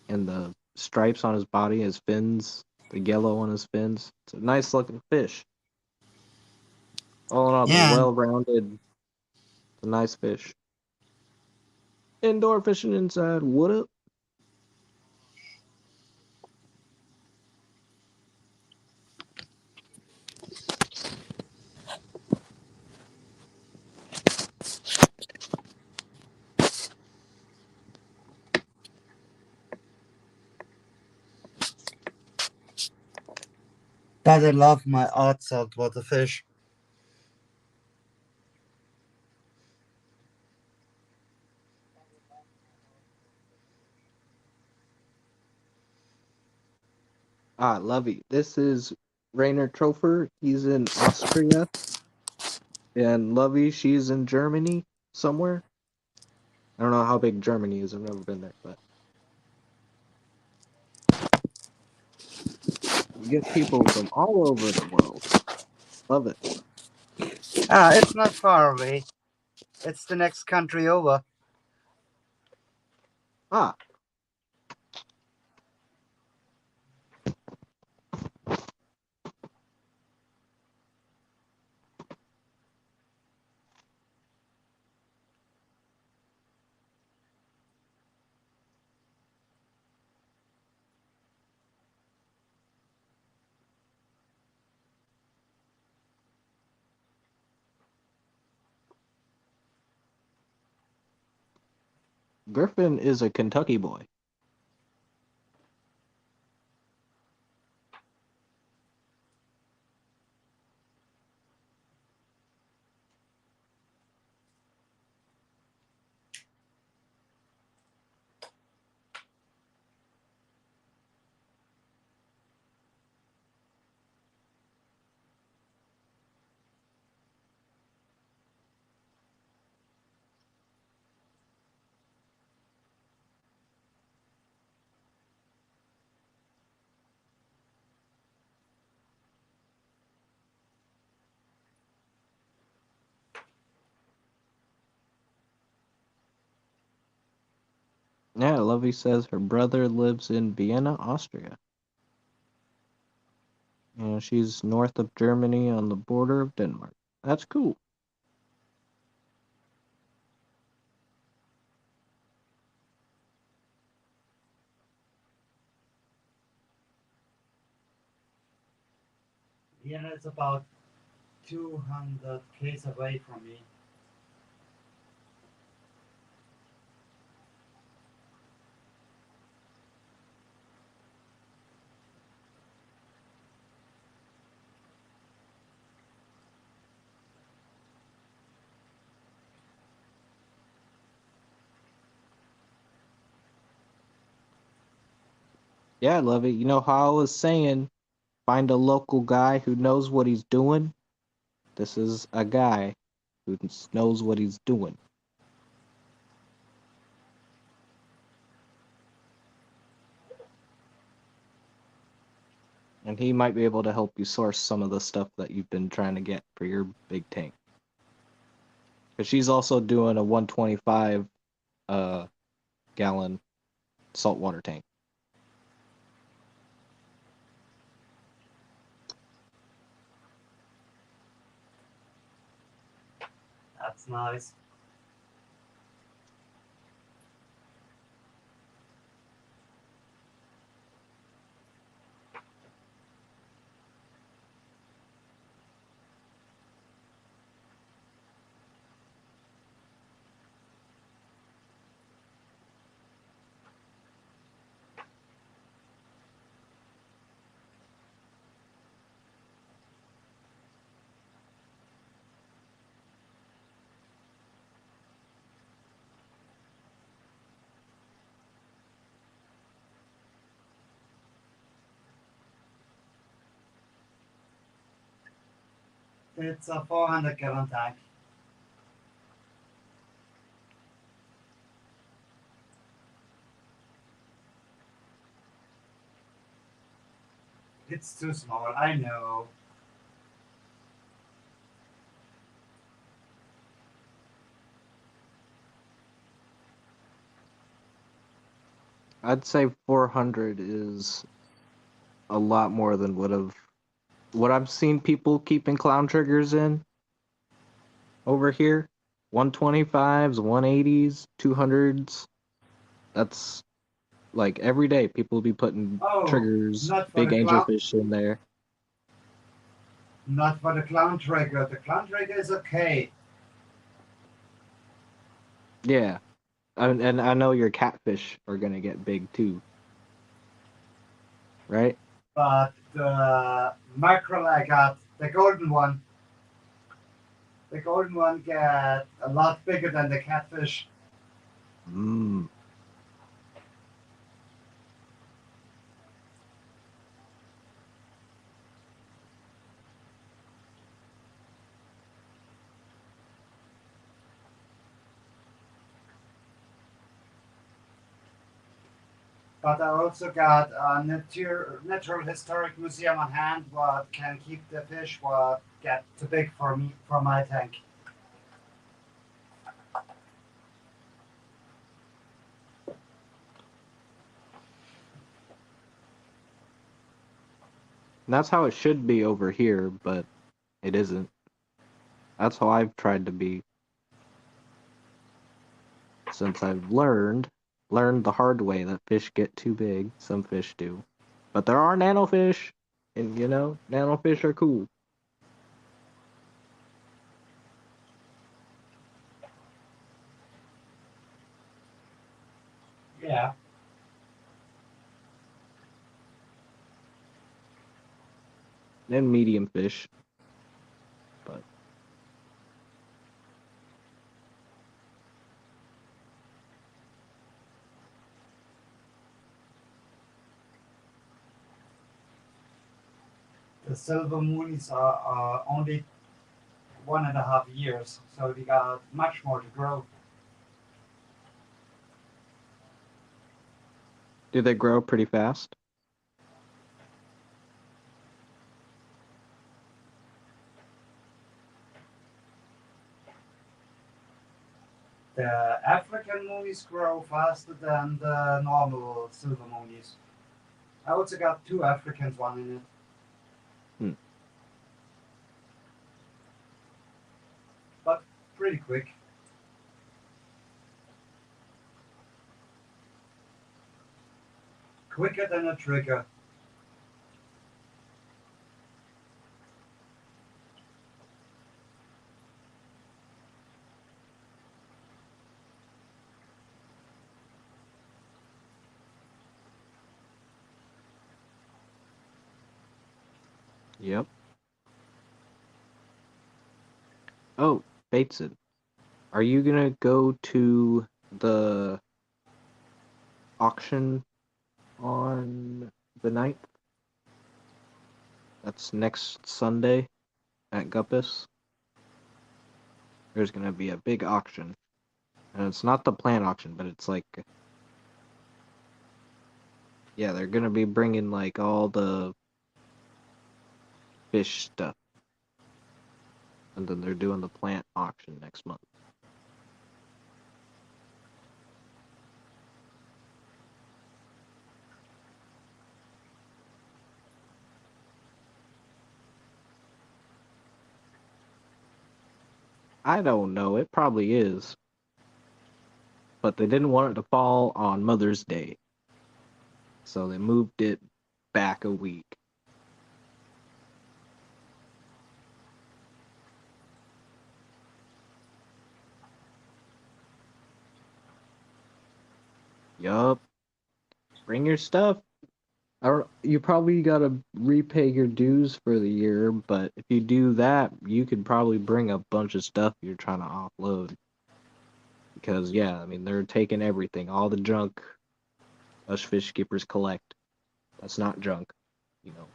and the stripes on his body, his fins, the yellow on his fins. It's a nice looking fish. All in all, it's a Yeah, well-rounded, it's a nice fish. Indoor fishing inside. What up? but I love my odd saltwater fish. Ah, Lovey. This is Rainer Trofer. He's in Austria. And Lovey, she's in Germany somewhere. I don't know how big Germany is. I've never been there, but you get people from all over the world. Love it. It's not far away. It's the next country over. Ah, Griffin is a Kentucky boy. Yeah, Lovey says her brother lives in Vienna, Austria. And she's north of Germany on the border of Denmark. That's cool. Vienna is about 200 k's away from me. Yeah, Lovey. You know how I was saying, find a local guy who knows what he's doing? This is a guy who knows what he's doing. And he might be able to help you source some of the stuff that you've been trying to get for your big tank. Because she's also doing a 125 gallon saltwater tank. That's nice. It's a 400-gallon tank. It's too small, I know. I'd say 400 is a lot more than what I've seen people keeping clown triggers in over here. 125s, 180s, 200s. That's like every day people be putting Oh, triggers, not for big the clown, angelfish in there. not for the clown trigger. The clown trigger is okay, Yeah. And I know your catfish are gonna get big too, right? but the mackerel I got, the golden one get a lot bigger than the catfish. Mm. But I also got a natural historic museum on hand what can keep the fish what get too big for me for my tank. And that's how it should be over here, but it isn't. That's how I've tried to be since I've learned the hard way that fish get too big. Some fish do. But there are nanofish, and nanofish are cool. Yeah. And medium fish. But The silver moonies are only 1.5 years, so they got much more to grow. do they grow pretty fast? The African moonies grow faster than the normal silver moonies. I also got two Africans, one in it. Hmm. But pretty quick. Quicker than a trigger. Yep. Oh, Bateson, are you gonna go to the auction on the 9th? That's next Sunday at Guppus. There's gonna be a big auction. And it's not the plant auction, but it's like, yeah, they're gonna be bringing like all the fish stuff. And then they're doing the plant auction next month. I don't know, it probably is. But they didn't want it to fall on Mother's Day. So they moved it back a week. Yup. Bring your stuff. You probably gotta repay your dues for the year, but if you do that, you could probably bring a bunch of stuff you're trying to offload. Because yeah, I mean they're taking everything, all the junk us fish skippers collect. That's not junk, you know.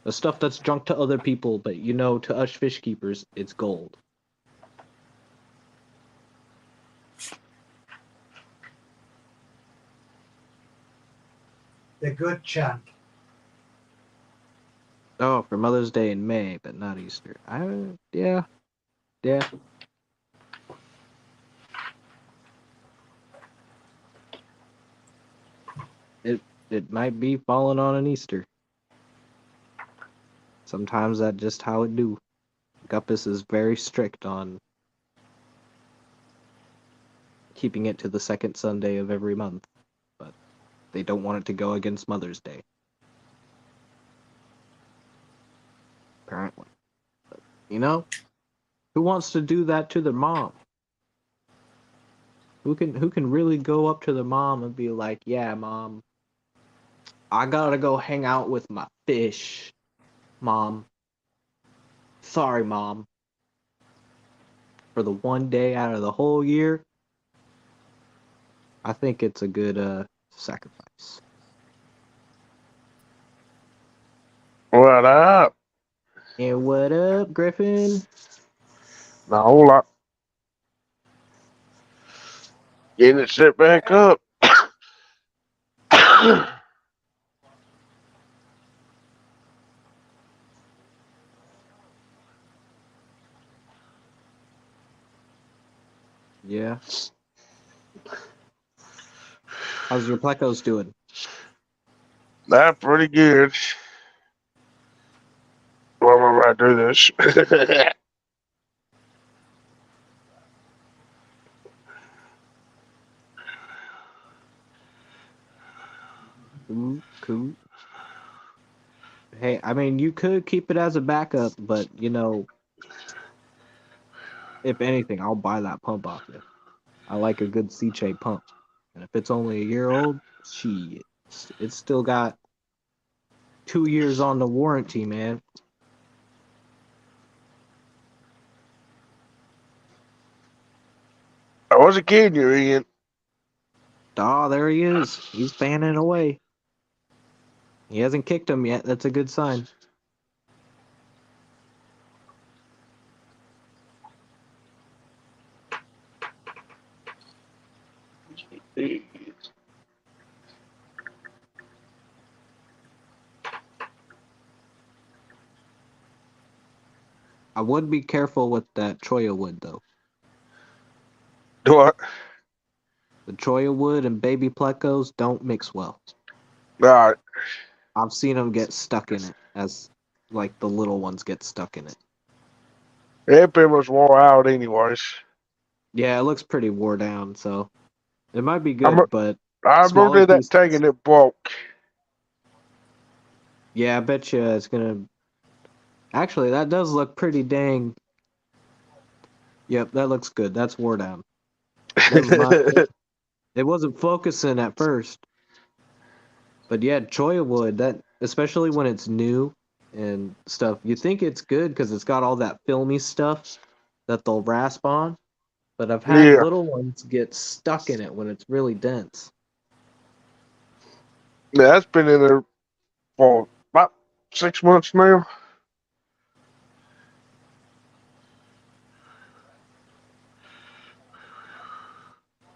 The stuff that's junk to other people, but to us fish keepers, it's gold. The good chunk. Oh, for Mother's Day in May, but not Easter. Yeah. It might be falling on an Easter. Sometimes that's just how it do. Guppus is very strict on keeping it to the second Sunday of every month, but they don't want it to go against Mother's Day. Apparently. But, who wants to do that to their mom? Who can really go up to their mom and be like, "Yeah, mom, I gotta go hang out with my fish, mom. Sorry, mom. For the one day out of the whole year." I think it's a good sacrifice. What up? And what up, Griffin? A whole lot. Getting it set back up. Yeah. How's your plecos doing? That's pretty good. Why am I about to do this? Cool. Hey, I mean, you could keep it as a backup, but if anything, I'll buy that pump off you. I like a good C-Che pump, and if it's only a year old, shit, it's still got 2 years on the warranty, man. I wasn't kidding you, Ian. Oh, there he is. He's fanning away. He hasn't kicked him yet. That's a good sign. I would be careful with that Choya wood, though. What? The Choya wood and baby plecos don't mix well. All right. I've seen them get stuck in it, as like the little ones get stuck in it. It pretty much wore out, anyways. Yeah, it looks pretty wore down, so it might be good, but I smaller remember that pieces. taking it broke. Yeah, I bet you it's gonna. Actually, that does look pretty dang. Yep, that looks good. That's wore down. That was not. It wasn't focusing at first, but yeah, Choya wood. That especially when it's new and stuff. You think it's good because it's got all that filmy stuff that they'll rasp on. But I've had Yeah. little ones get stuck in it when it's really dense. Yeah, that's been in there for about 6 months now.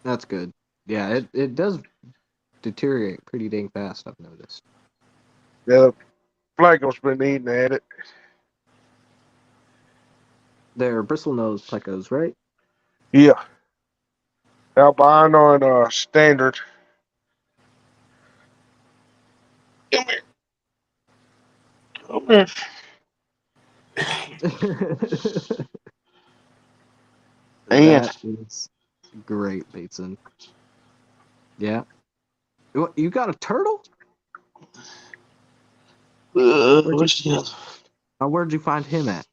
That's good. Yeah, it does deteriorate pretty dang fast, I've noticed. Yeah, Flago's been eating at it. They're bristlenose plecos, right? Yeah. Albino and standard. Come here. Come here. And That is great, Bateson. Yeah. You got a turtle? what's the other? Where'd you find him at?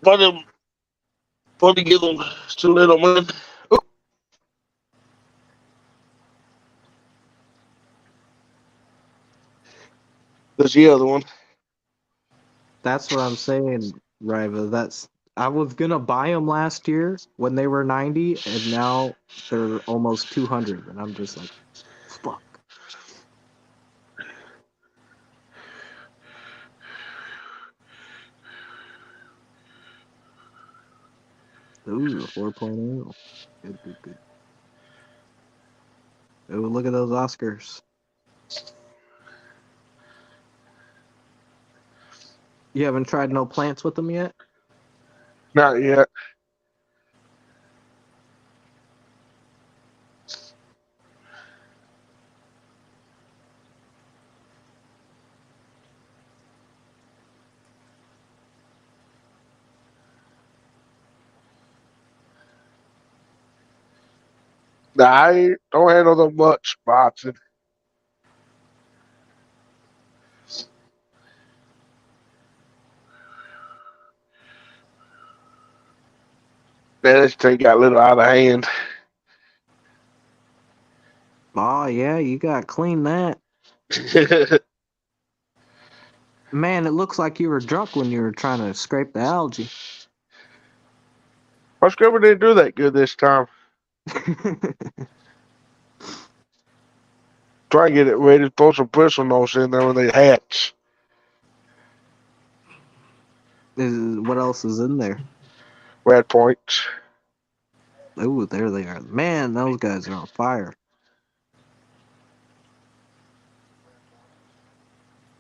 What do you give them to little man? Oh. There's the other one. That's what I'm saying, Riva. I was gonna buy them last year when they were 90, and now they're almost 200, and I'm just like, fuck. Ooh, a 4.0. Good, good, good. Ooh, look at those Oscars. You haven't tried no plants with them yet? Not yet. Nah, I don't handle them much boxing. Man, this thing got a little out of hand. Oh, yeah, you got to clean that. Man, it looks like you were drunk when you were trying to scrape the algae. My scrubber didn't do that good this time. Try and get it ready to throw some bristle nose in there when they hatch. What else is in there? Red points. Oh, there they are. Man, those guys are on fire.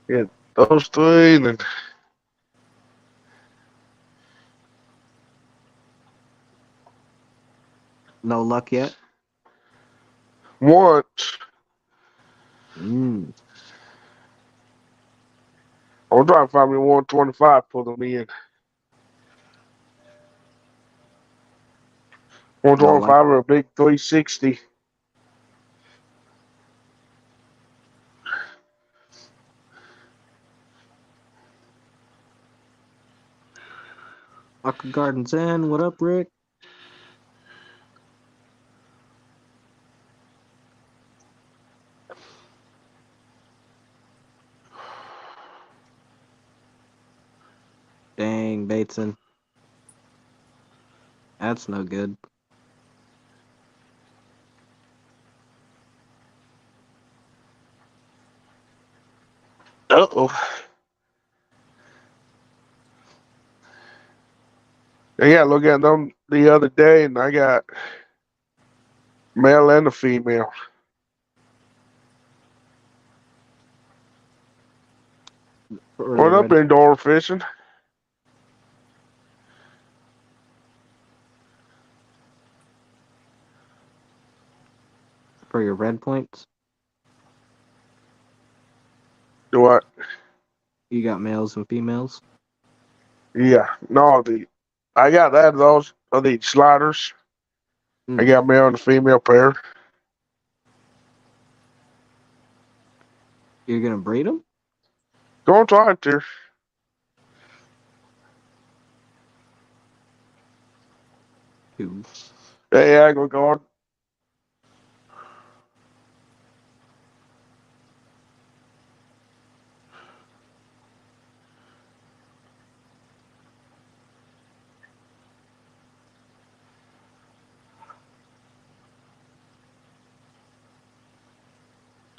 Yeah, those three, and then No luck yet? once. Mm. I'm trying to find me 125 for them in. No luck. 125 or a big 360. Aqua Gardens in. What up, Rick? Dang, Bateson. That's no good. Uh-oh. Yeah, look at them the other day, and I got male and a female. For the What up, red, indoor fishing? for your red points, Do what? you got males and females. Yeah, no, I got that. Those are the sliders. I Mm. got male and a female pair. You're gonna breed them? Go and try it there. Two. Yeah, I go on.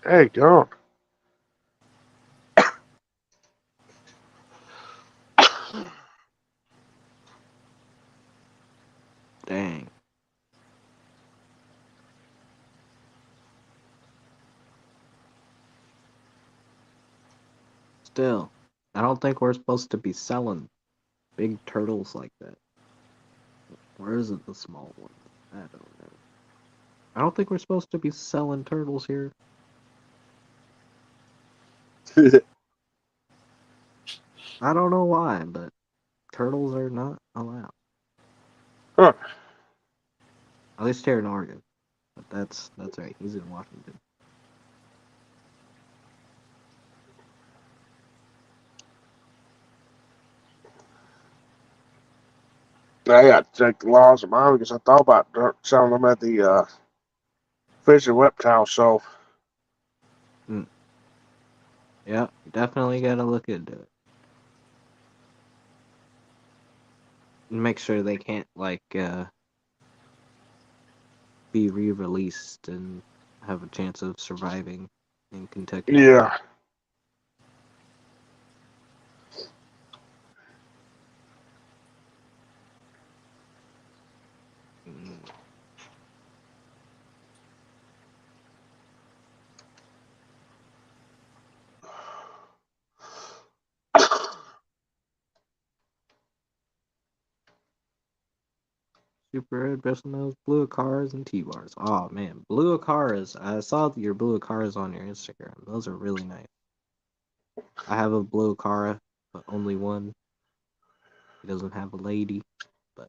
Hey, go on. Dang. Still, I don't think we're supposed to be selling big turtles like that. Where is it, the small one? I don't know. I don't think we're supposed to be selling turtles here. I don't know why, but turtles are not allowed. Huh. At least here in Oregon. But that's right. He's in Washington. I got to check the laws of mine because I thought about selling them at the fish and reptile show. Yeah, definitely gotta look into it. And make sure they can't be re-released and have a chance of surviving in Kentucky. Yeah. Super Red, Best Nose, Blue Cars, and T-Bars. Oh man, Blue Cars. I saw your Blue Cars on your Instagram. Those are really nice. I have a Blue Car, but only one. He doesn't have a lady, but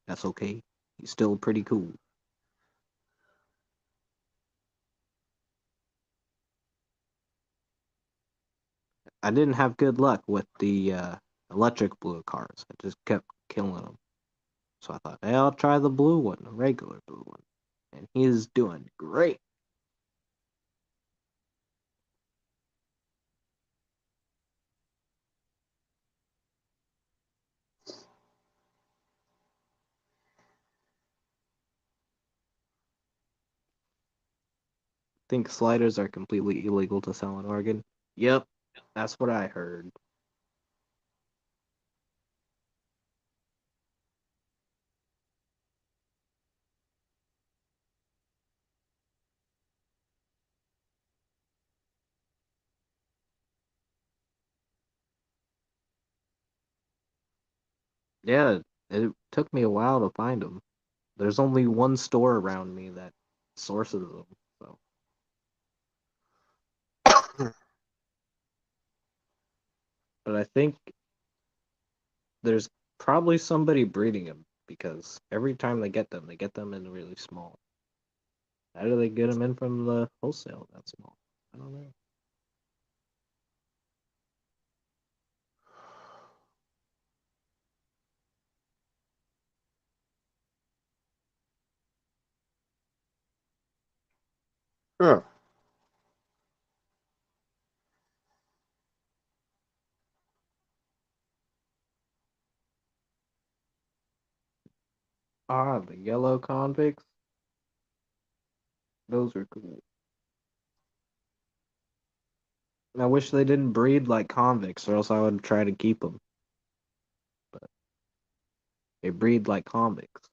that's okay. He's still pretty cool. I didn't have good luck with the electric blue cars. I just kept killing them. So I thought, hey, I'll try the blue one, the regular blue one. And he's doing great. Think sliders are completely illegal to sell in Oregon? Yep, that's what I heard. Yeah, it took me a while to find them. There's only one store around me that sources them. So, but I think there's probably somebody breeding them because every time they get them in really small. How do they get them in from the wholesale that small? I don't know. Huh. Ah, the yellow convicts. Those are cool. I wish they didn't breed like convicts, or else I would try to keep them. But they breed like convicts.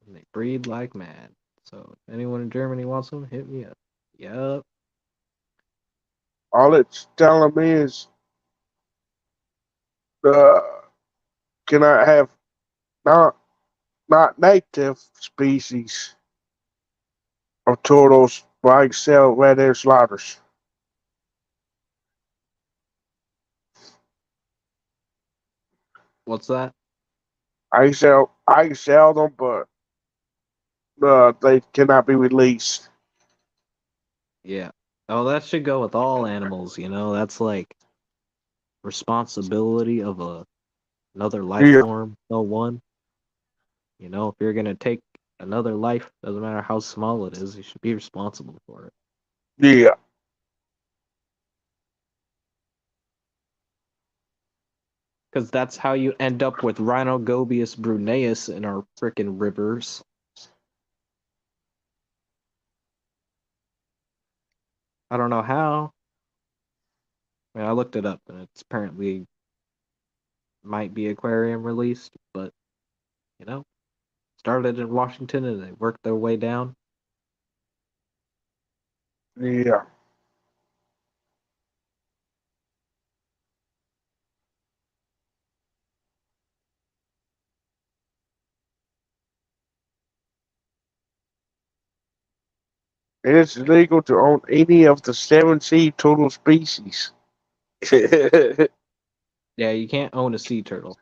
And they breed like mad. So if anyone in Germany wants them, hit me up. Yup. All it's telling me is, uh, can I have not not native species of turtles, but I can sell red air sliders. What's that? I can sell them, but they cannot be released. Yeah. Oh, that should go with all animals, you know? That's like responsibility of another life Yeah, form, no one. You know, if you're gonna take another life, doesn't matter how small it is, you should be responsible for it. yeah. Because that's how you end up with Rhinogobius bruneus in our frickin' rivers. I don't know how. I mean, I looked it up, and it's apparently might be aquarium released, but you know, started in Washington and they worked their way down. Yeah. It is illegal to own any of the seven sea turtle species. Yeah, you can't own a sea turtle.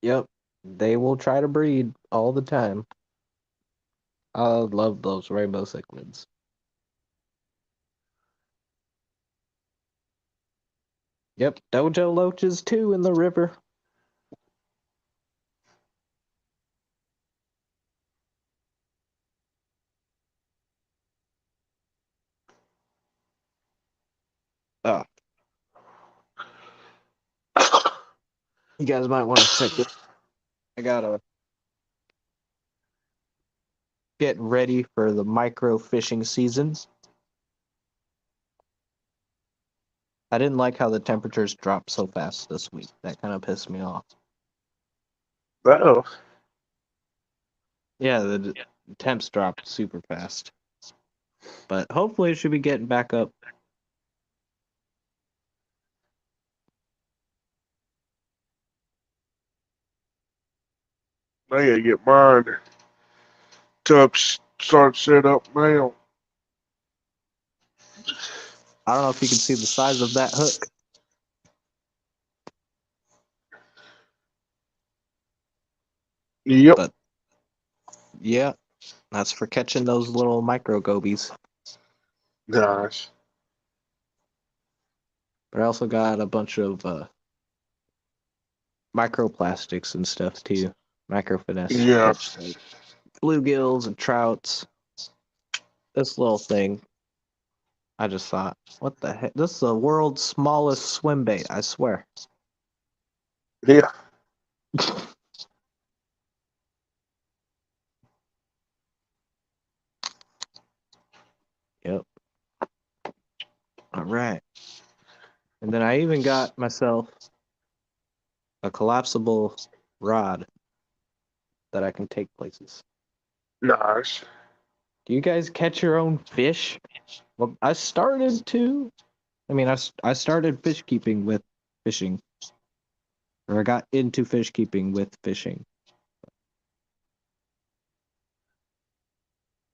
Yep. They will try to breed all the time. I love those rainbow cichlids. Yep, dojo loaches too in the river. Oh, you guys might want to check this. I gotta get ready for the micro fishing season. I didn't like how the temperatures dropped so fast this week. That kind of pissed me off. Oh, Yeah, the temps dropped super fast. But hopefully it should be getting back up. I gotta get mine. Tubs start set up now. I don't know if you can see the size of that hook. Yep. But yeah, that's for catching those little micro gobies. Nice. But I also got a bunch of microplastics and stuff too. Micro finesse to Yeah. catch like bluegills and trouts. This little thing, I just thought, what the heck? This is the world's smallest swim bait, I swear. Yeah. Yep. All right. And then I even got myself a collapsible rod that I can take places. Nice. Do you guys catch your own fish? Well, I started to. I mean, I started fish keeping with fishing. Or I got into fish keeping with fishing.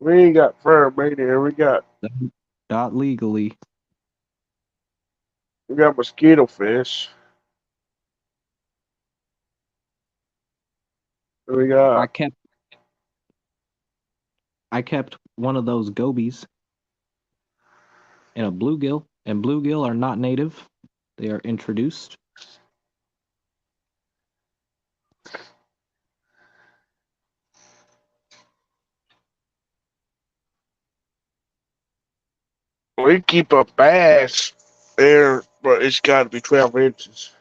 We ain't got fur made here. Not legally. We got mosquito fish. We I got kept one of those gobies and a bluegill. And bluegill are not native. They are introduced. we keep a bass there, but it's got to be 12 inches.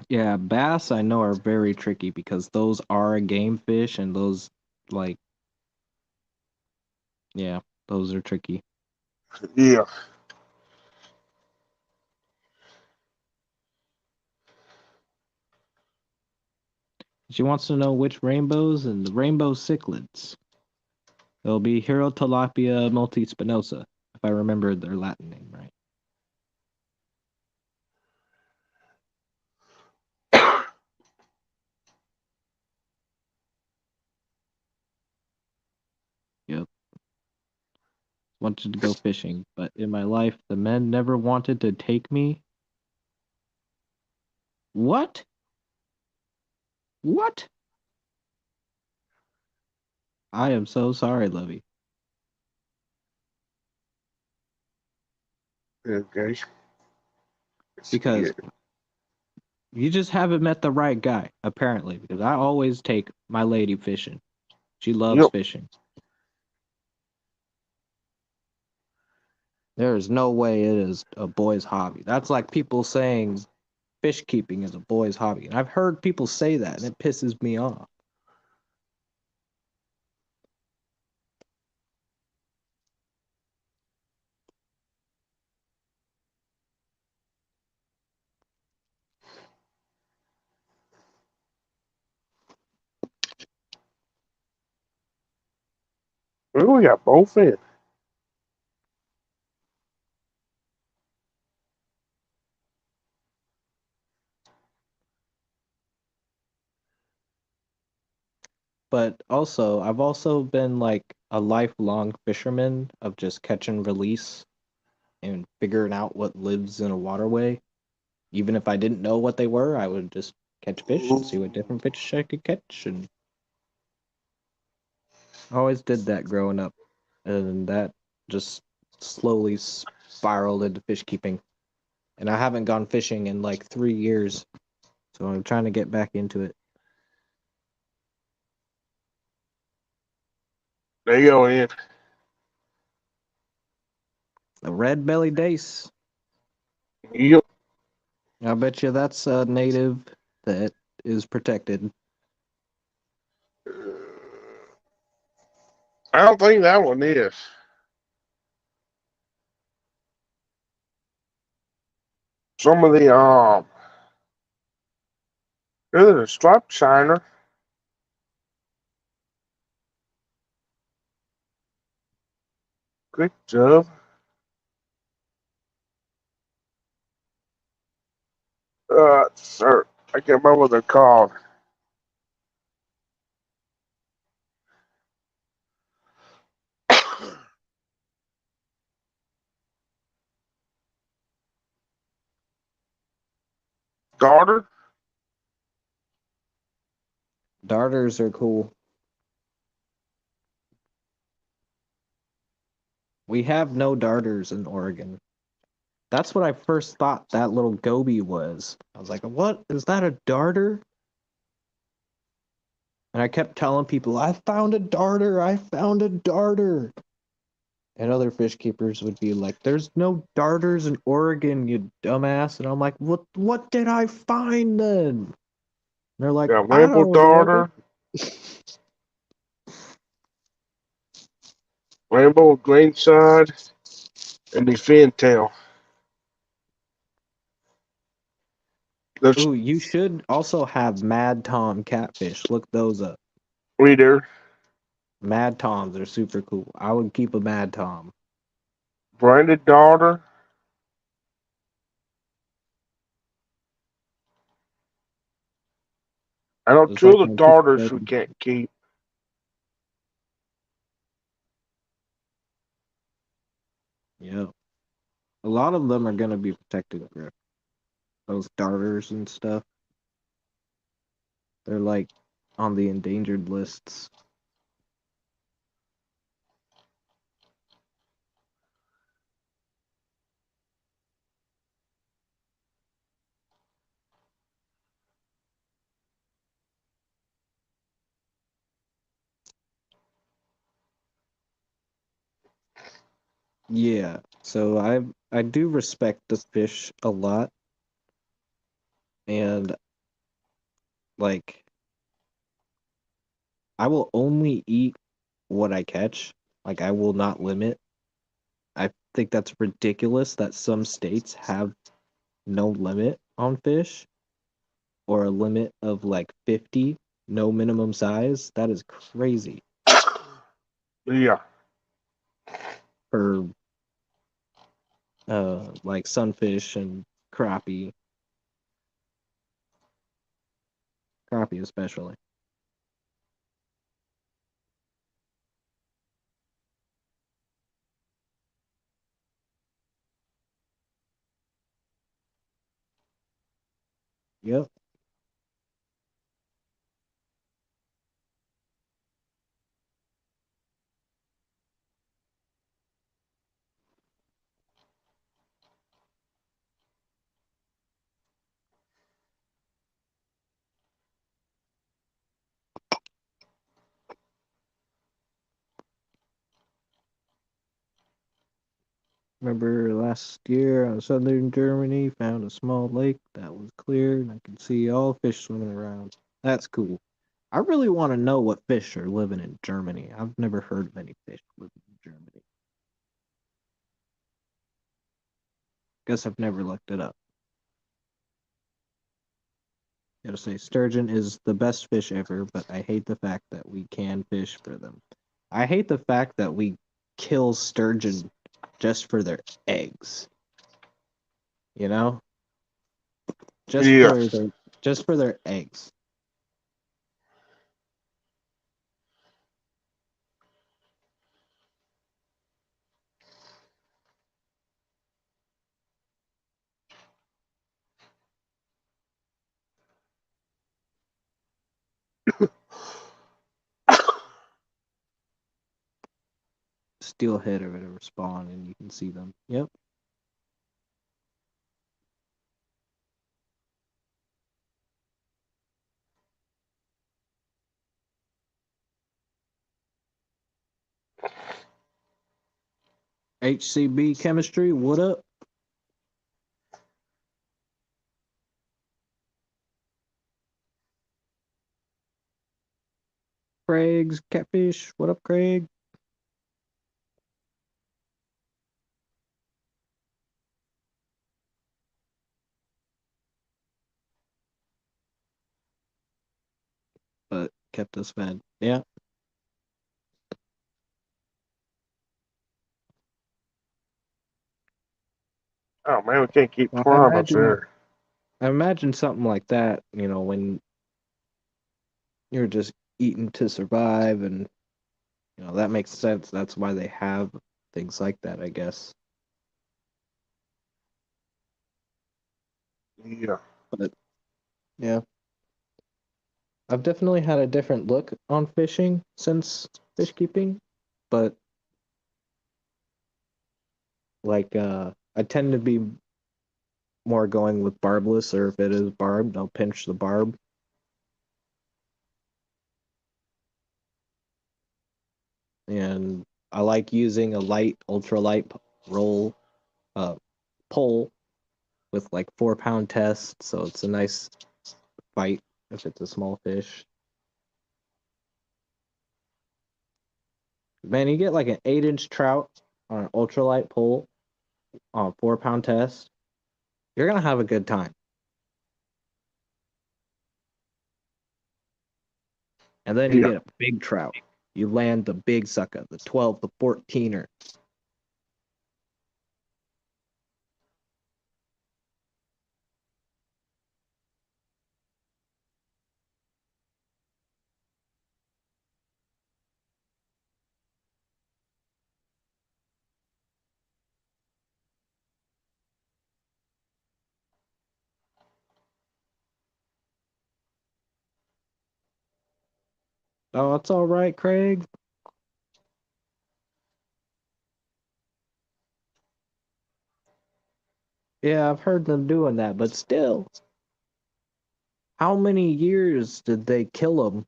Yeah, bass I know are very tricky because those are a game fish and those like yeah, those are tricky. Yeah. She wants to know which rainbows and the rainbow cichlids. It'll be Hierotilapia multispinosa, if I remember their Latin name right. Yep. Wanted to go fishing, but in my life the men never wanted to take me. What? What? I am so sorry, Lovey. Okay. Because you just haven't met the right guy, apparently, because I always take my lady fishing. She loves Yep. fishing. There is no way it is a boy's hobby. That's like people saying fish keeping is a boy's hobby. And I've heard people say that, and it pisses me off. Well, we got both in. but also I've also been like a lifelong fisherman of just catch and release and figuring out what lives in a waterway. Even if I didn't know what they were, I would just catch fish and see what different fish I could catch, and I always did that growing up, and that just slowly spiraled into fish keeping. And I haven't gone fishing in like 3 years, so I'm trying to get back into it. There you go, Ian. The red belly dace. Yep. I bet you that's a native that is protected. I don't think that one is. Some of the there's a striped shiner. Good job. Sir, I can't remember what they're called. Garter? Darters are cool. We have no darters in Oregon. That's what I first thought that little goby was. I was like, what? Is that a darter? And I kept telling people, I found a darter. I found a darter. And other fish keepers would be like, there's no darters in Oregon, you dumbass. And I'm like, what did I find then? And they're like, Yeah, I rainbow don't know. darter. Rainbow green side. And the fintail. There's Ooh, you should also have Mad Tom catfish. Look those up. reader. Mad Toms are super cool. I would keep a Mad Tom. Branded darter. I know Just two like of the my darters we Keith. can't keep. Yeah. A lot of them are going to be protected, Griff. Those darters and stuff. They're like on the endangered lists. Yeah. So I do respect the fish a lot, and like I will only eat what I catch. Like I will not limit. I think that's ridiculous that some states have no limit on fish or a limit of like 50, no minimum size. That is crazy Yeah. for like sunfish and crappie. Crappie especially. Yep. Remember last year in southern Germany, found a small lake that was clear and I could see all fish swimming around. That's cool. I really want to know what fish are living in Germany. I've never heard of any fish living in Germany. Guess I've never looked it up. Gotta say, sturgeon is the best fish ever, but I hate the fact that we can fish for them. I hate the fact that we kill sturgeon just for their eggs. You know? Just Yeah. for their just for their eggs. steelhead or whatever spawn, and you can see them. Yep. HCB chemistry, what up? Craig's catfish, what up, Craig? But kept us fed. Yeah. Oh man, we can't keep Well, piranhas there. I imagine something like that, when you're just eating to survive, and that makes sense. That's why they have things like that, I guess. Yeah. But yeah, I've definitely had a different look on fishing since fish keeping, but I tend to be more going with barbless, or if it is barbed, I'll pinch the barb. And I like using a light, ultralight roll pole with like 4 pound test, so it's a nice fight if it's a small fish. Man, you get like an 8-inch trout on an ultralight pole on a 4 pound test, you're gonna have a good time. And then you Yeah. get a big trout. You land the big sucker, the 12, the 14er. Oh, it's all right, Craig. Yeah, I've heard them doing that, but still, how many years did they kill them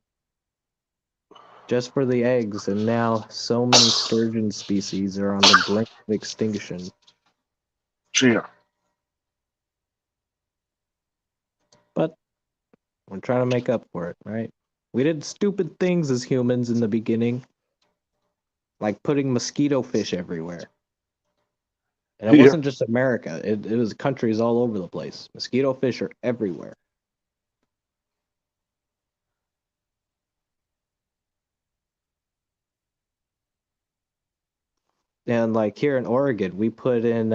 just for the eggs? And now so many sturgeon species are on the brink of extinction. Yeah. But we're trying to make up for it, right? We did stupid things as humans in the beginning, like putting mosquito fish everywhere. And it Yeah. wasn't just America, it was countries all over the place. Mosquito fish are everywhere. And like here in Oregon, we put in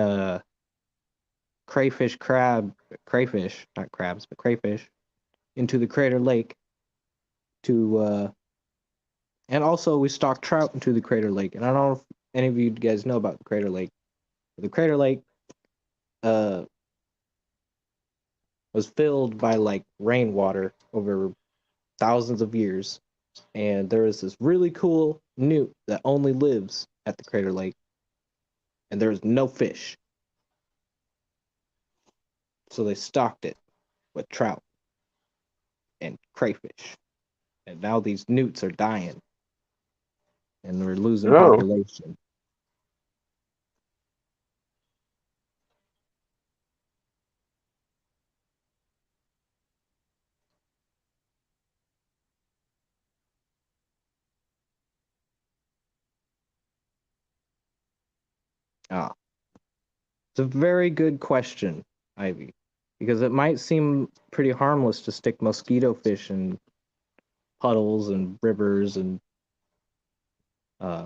crayfish, not crabs, but crayfish, into the Crater Lake to and also we stock trout into the Crater Lake. And I don't know if any of you guys know about the Crater Lake. The Crater Lake uh was filled by like rainwater over thousands of years. And there is this really cool newt that only lives at the Crater Lake. And there's no fish. So they stocked it with trout and crayfish. And now these newts are dying. And we're losing Oh. population. Ah, it's a very good question, Ivy, because it might seem pretty harmless to stick mosquito fish in puddles and rivers and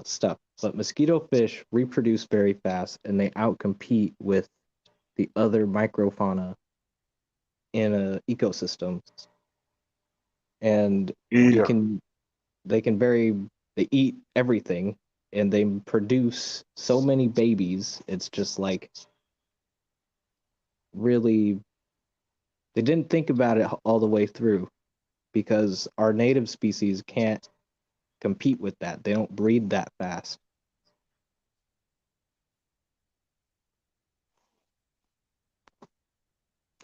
stuff, but mosquito fish reproduce very fast and they outcompete with the other microfauna in a ecosystem, and Yeah. they eat everything and they produce so many babies. It's just like really, they didn't think about it all the way through, because our native species can't compete with that. They don't breed that fast.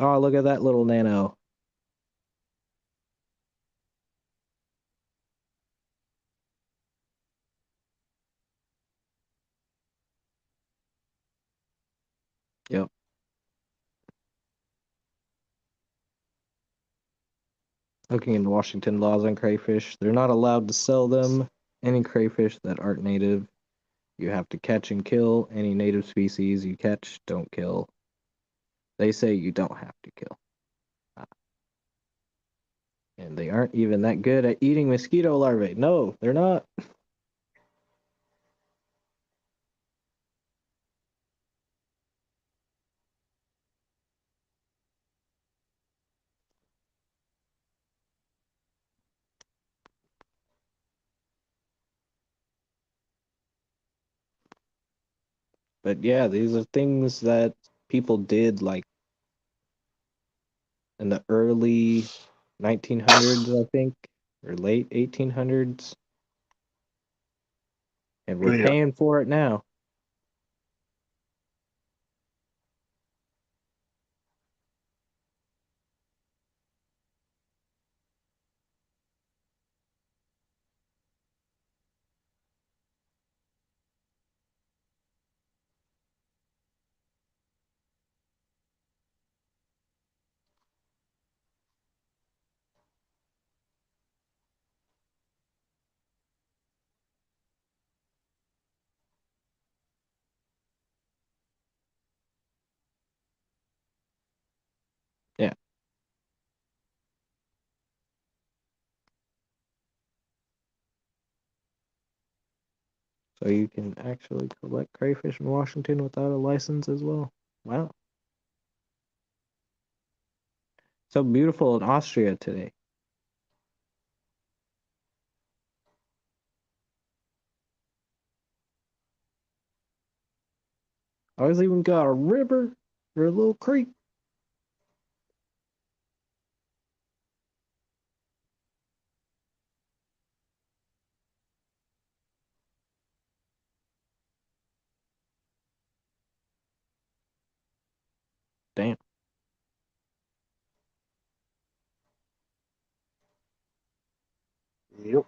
Oh, look at that little nano. Yep. Looking into Washington laws on crayfish, they're not allowed to sell them. Any crayfish that aren't native, you have to catch and kill. Any native species you catch, don't kill. They say you don't have to kill. And they aren't even that good at eating mosquito larvae. No, they're not. But yeah, these are things that people did like in the early 1900s, I think, or late 1800s, and we're Yeah. paying for it now. Yeah. So you can actually collect crayfish in Washington without a license as well. Wow. So beautiful in Austria today. I was even got a river or a little creek. Damn. Yep.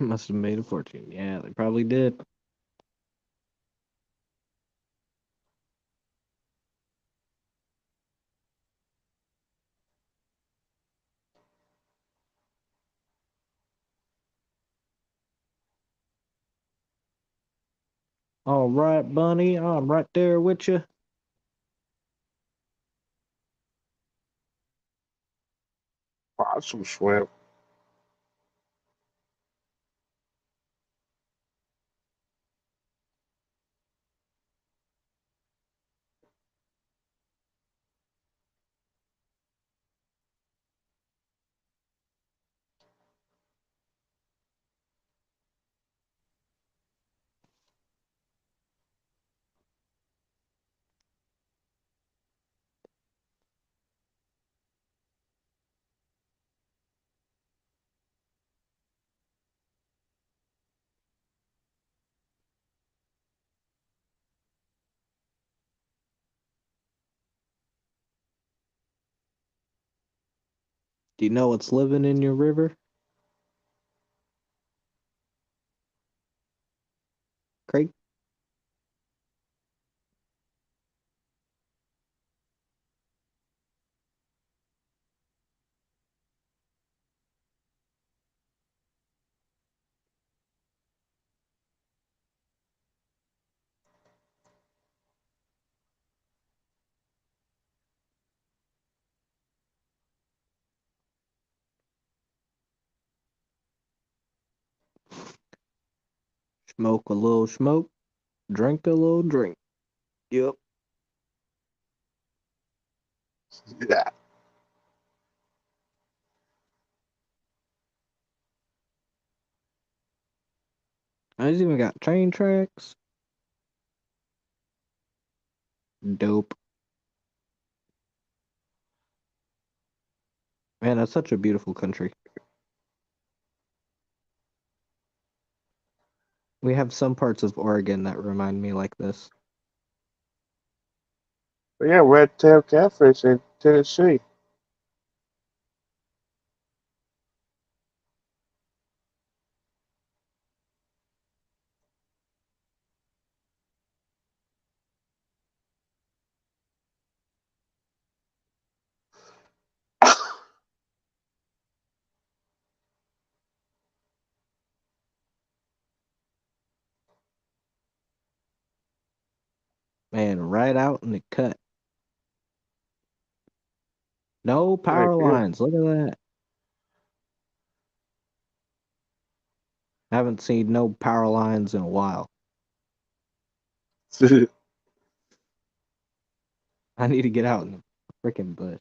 Must have made a fortune. Yeah, they probably did. All right, Bunny, I'm right there with you. Awesome swim. Do you know what's living in your river? Craig? Smoke a little smoke, drink a little drink. Yep. Yeah. I just even got train tracks. Dope. Man, that's such a beautiful country. We have some parts of Oregon that remind me like this. But yeah, Red Tail Catfish in Tennessee. Man, right out in the cut. No Heck power yeah. lines. Look at that. Haven't seen no power lines in a while. I need to get out in the freaking bush.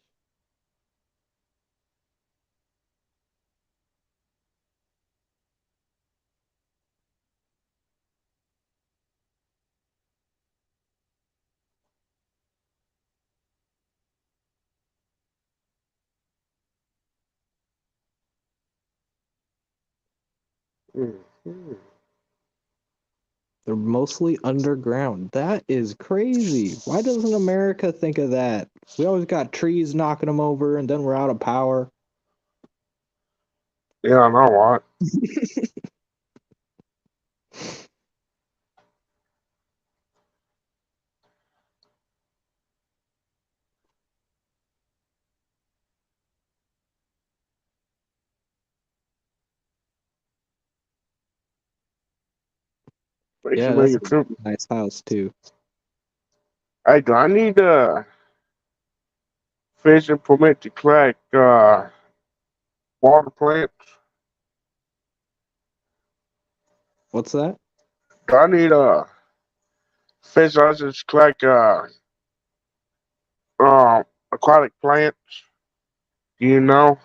Mhm. They're mostly underground. That is crazy. Why doesn't America think of that? We always got trees knocking them over, and then we're out of power. Yeah, I know what. We Yeah, should make that's a a trip. nice house too. Hey, do I need a fishing permit to collect water plants? What's that? Do I need a fish license to collect aquatic plants? Do you know?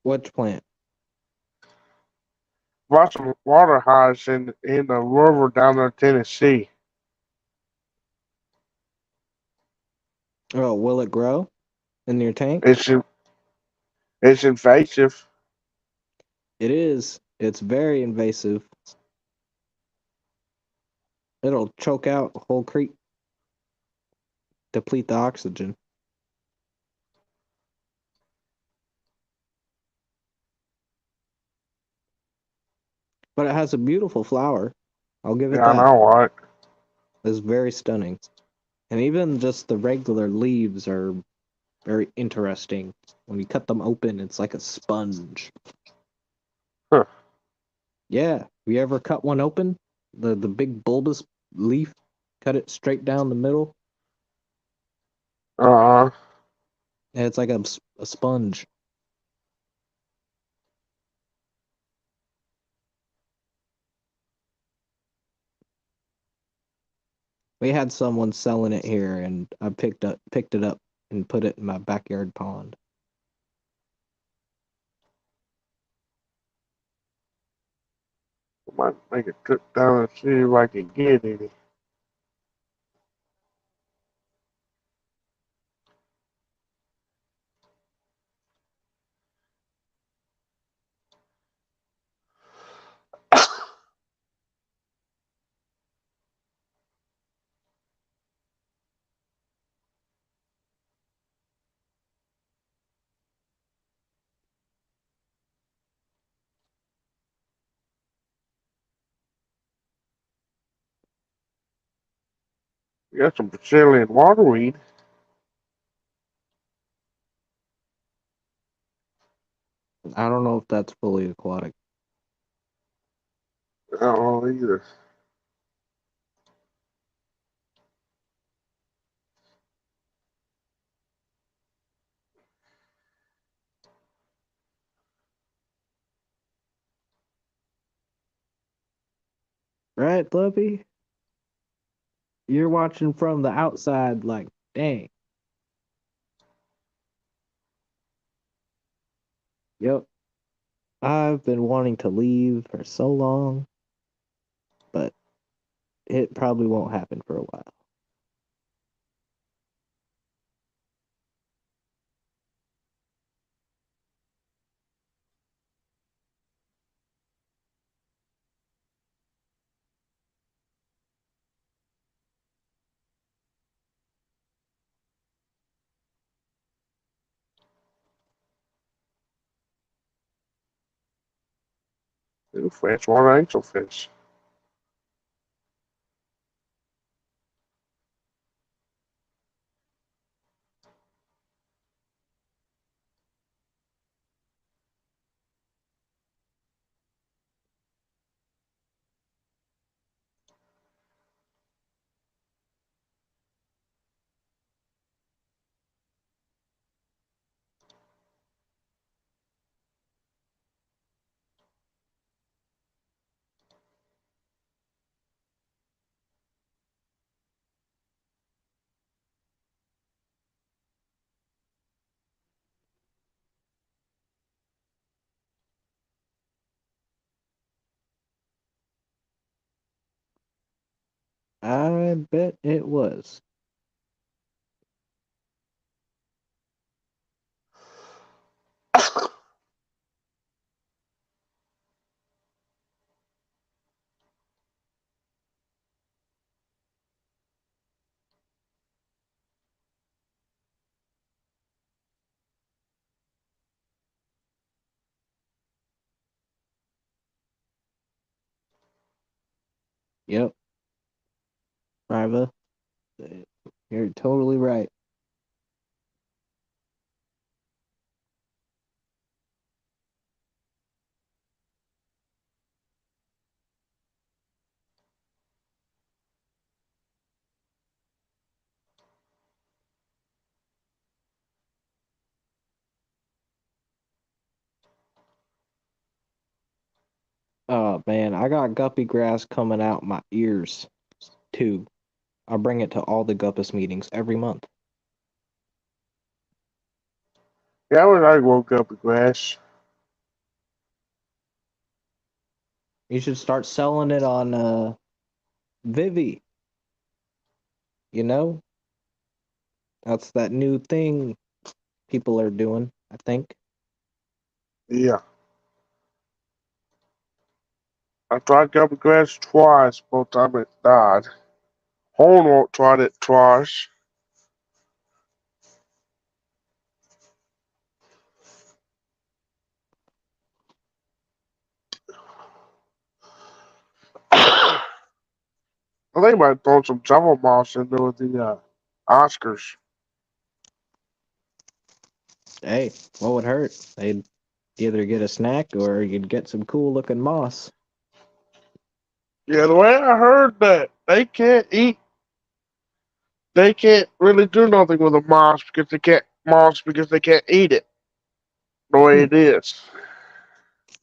Which plant? Bought some water hyacinths in the river down there in Tennessee. Oh, will it grow in your tank? It's in, it's invasive. It is. It's very invasive. It'll choke out a whole creek, deplete the oxygen. But it has a beautiful flower. I'll give it Yeah, I that. know what. It's very stunning. And even just the regular leaves are very interesting. When you cut them open, it's like a sponge. Huh. Yeah. Have you ever cut one open? The big bulbous leaf? Cut it straight down the middle? Uh, And it's like a sponge. We had someone selling it here, and I picked it up and put it in my backyard pond. I might make a trip down and see if I can get any. We got some Brazilian waterweed. I don't know if that's fully aquatic. I don't know either. Right, Fluffy? You're watching from the outside like, dang. Yep. I've been wanting to leave for so long, but it probably won't happen for a while. Two fish, one angelfish. I bet it was. Yep, Riva. You're totally right. Oh man, I got guppy grass coming out my ears too. I bring it to all the Guppus meetings every month. Yeah, when I woke up with grass. You should start selling it on Vivi. You know, that's that new thing people are doing, I think. Yeah. I tried guppy grass twice, both times it died. Hornwalt tried it twice. I think I might throw some jungle moss into the Oscars. Hey, what would hurt? They'd either get a snack or you'd get some cool looking moss. Yeah, the way I heard that they can't really do nothing with the moss because they can't eat it the way it is.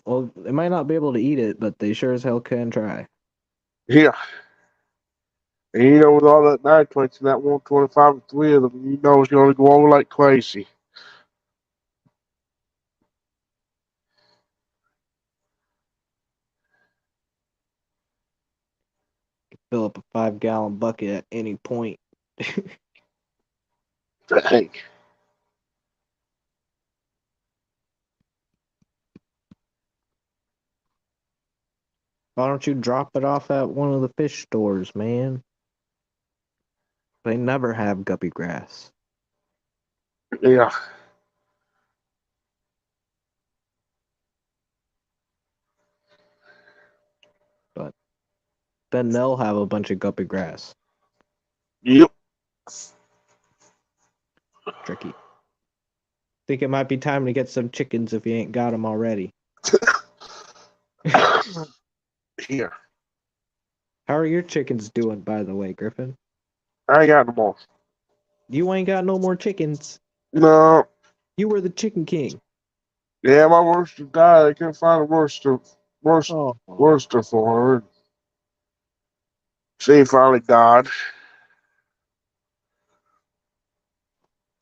Well, they might not be able to eat it, but they sure as hell can try. Yeah. And with all that nitrates in that 125 and three of them, it's going to go over like crazy. Fill up a 5-gallon bucket at any point. Dang. Why don't you drop it off at one of the fish stores, man? They never have guppy grass. Yeah. But then they'll have a bunch of guppy grass. Yep. Tricky. Think it might be time to get some chickens if you ain't got them already. Here. How are your chickens doing, by the way, Griffin? I got them all. You ain't got no more chickens. No. You were the chicken king. Yeah, my rooster died. I couldn't find a Oh. rooster for her. She finally died.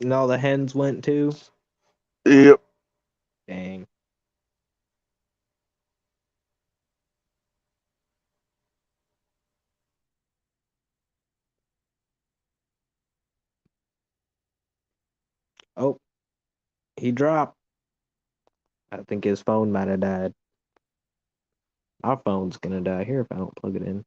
And all the hens went too? Yep. Dang. Oh, he dropped. I think his phone might have died. My phone's gonna die here if I don't plug it in.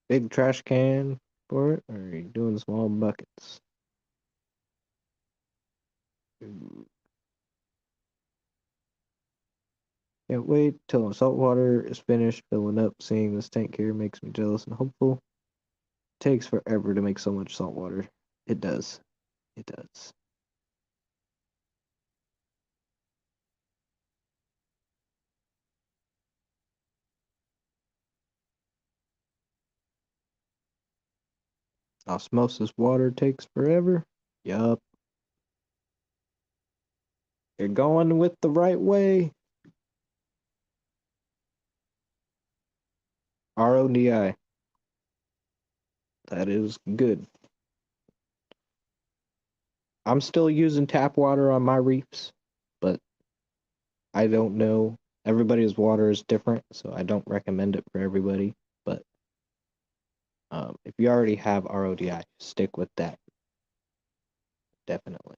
Big trash can for it, or are you doing small buckets? Can't wait till my salt water is finished filling up. Seeing this tank here makes me jealous and hopeful. It takes forever to make so much salt water. It does. It does. Osmosis water takes forever. Yup. You're going with the right way. RODI. That is good. I'm still using tap water on my reefs, but I don't know. Everybody's water is different, so I don't recommend it for everybody. But if you already have RODI, stick with that. Definitely.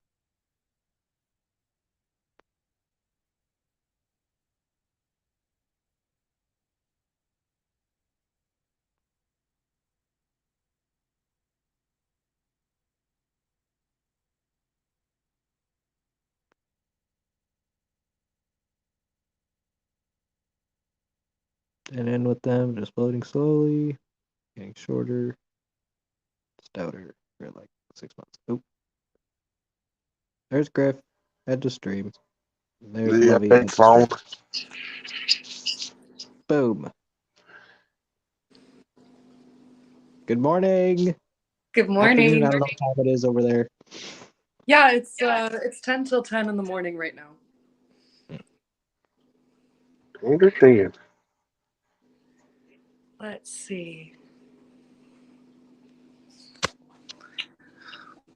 And in with them, just floating slowly, getting shorter, stouter for like 6 months. Oop. There's Griff. Head to stream. There's Yeah, Lovey. big Head to stream. phone. Boom. Good morning. Good Afternoon. morning. I don't know what time it is over there. Yeah, it's 10 till 10 in the morning right now. Understand. Let's see.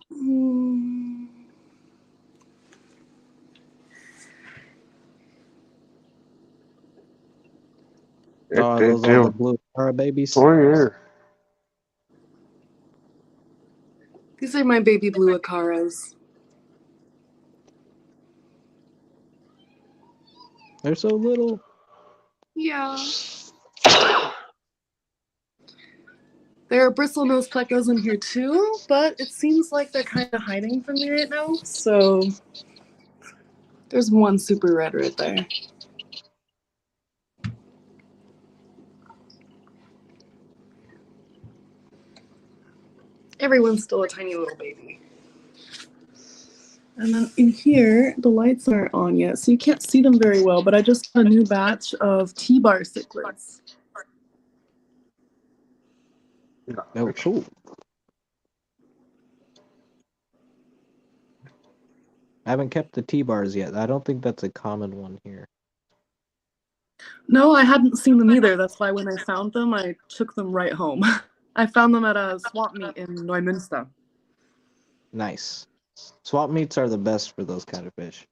Hmm. Oh, those are the blue Ara babies. Oh, yeah. These are my baby blue Acaras. They're so little. Yeah. There are bristlenose plecos in here too, but it seems like they're kind of hiding from me right now. So there's one super red right there. Everyone's still a tiny little baby. And then in here, the lights aren't on yet, so you can't see them very well, but I just got a new batch of T-bar cichlids. Oh, cool. I haven't kept the T-bars yet. I don't think that's a common one here. No, I hadn't seen them either. That's why when I found them, I took them right home. I found them at a swap meet in Neumünster. Nice. Swap meets are the best for those kind of fish.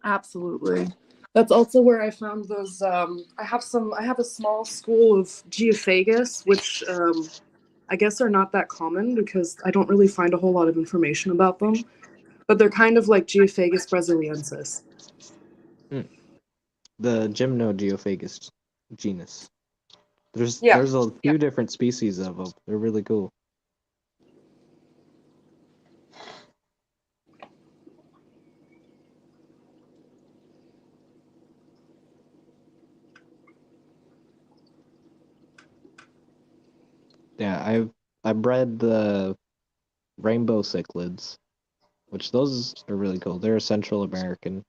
Absolutely. That's also where I found those. I have a small school of Geophagus, which I guess are not that common because I don't really find a whole lot of information about them. But they're kind of like Geophagus brasiliensis. The Gymnogeophagus genus. There's Yeah. a few different species of them. They're really cool. Yeah, I bred the rainbow cichlids, which those are really cool. They're Central American.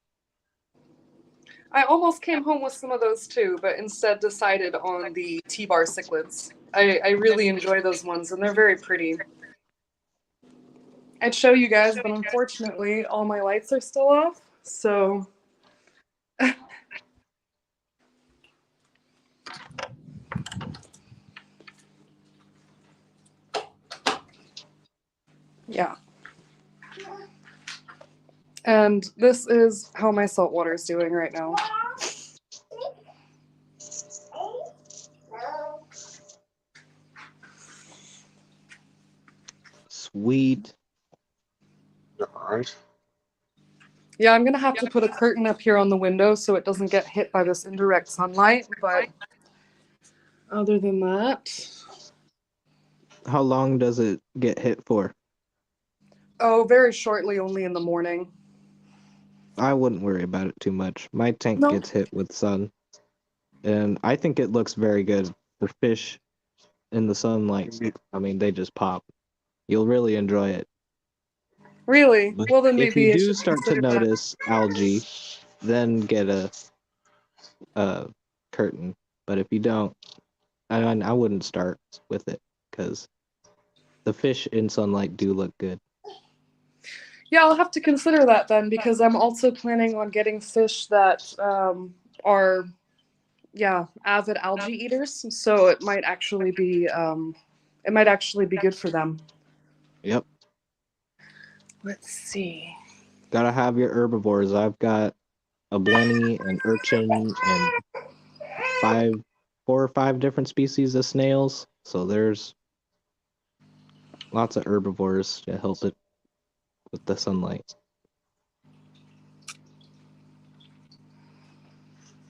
I almost came home with some of those too, but instead decided on the T-bar cichlids. I really enjoy those ones, and they're very pretty. I'd show you guys, but unfortunately, all my lights are still off, so... yeah. And this is how my saltwater is doing right now. Sweet. Nice. Yeah, I'm gonna have to put a curtain up here on the window so it doesn't get hit by this indirect sunlight, but other than that... How long does it get hit for? Oh, very shortly, only in the morning. I wouldn't worry about it too much. My tank No. gets hit with sun, and I think it looks very good. The fish in the sunlight, I mean, they just pop. You'll really enjoy it. Really? But Well, then if maybe you I do should start to consider that. notice algae, then get a curtain. But if you don't, I wouldn't start with it because the fish in sunlight do look good. Yeah, I'll have to consider that then because I'm also planning on getting fish that are, yeah, avid algae eaters. So it might actually be good for them. Yep, Let's see. gotta have your herbivores. I've got a blenny, an urchin, and 4 or 5 different species of snails. So there's lots of herbivores to help it with the sunlight.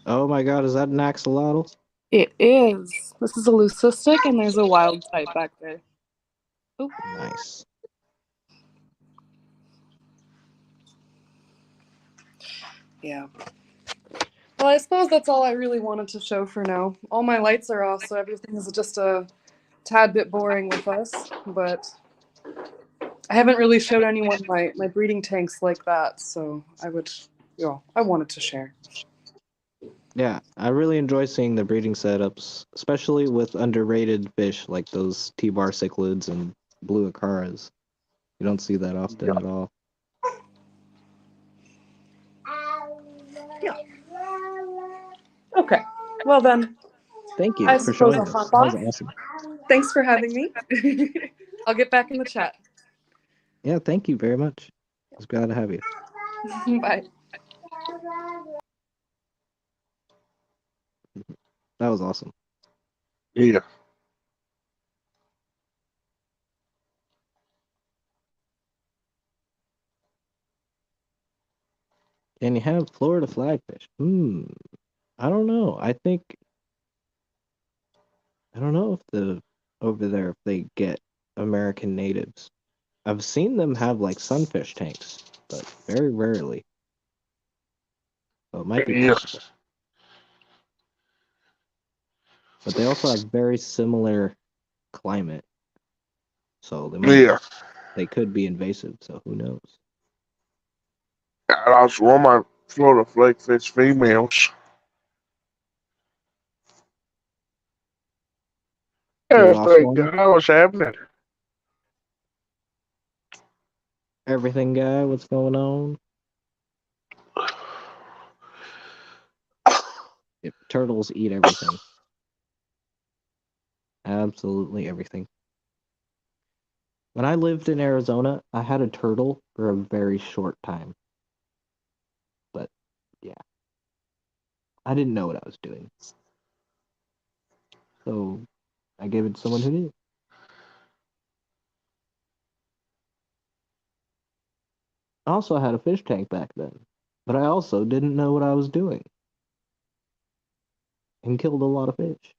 Oh my god, is that an axolotl? It is. This is a leucistic, and there's a wild type back there. Oh, Nice. yeah. Well, I suppose that's all I really wanted to show for now. All my lights are off, so everything is just a tad bit boring with us. But I haven't really showed anyone my breeding tanks like that, so I wanted to share. Yeah, I really enjoy seeing the breeding setups, especially with underrated fish like those T-bar cichlids and blue acaras. You don't see that often at all. Yeah. Okay. Well then, Thank you I for suppose showing I'll us. hop That was off. awesome. Thanks for having me. I'll get back in the chat. Yeah, thank you very much. I was glad to have you. Bye. That was awesome. Yeah. And you have Florida flagfish. I don't know. I don't know if over there if they get American natives. I've seen them have like sunfish tanks, but very rarely. So it might be possible. Yes. But they also have very similar climate. So Yeah. they could be invasive, so who knows? I lost one of my Florida flakefish females. You Yeah, lost thank one? God. What's happening? Everything guy, what's going on? Yep, turtles eat everything. Absolutely everything. When I lived in Arizona, I had a turtle for a very short time. But yeah, I didn't know what I was doing. So I gave it to someone who did. I also had a fish tank back then, but I also didn't know what I was doing and killed a lot of fish.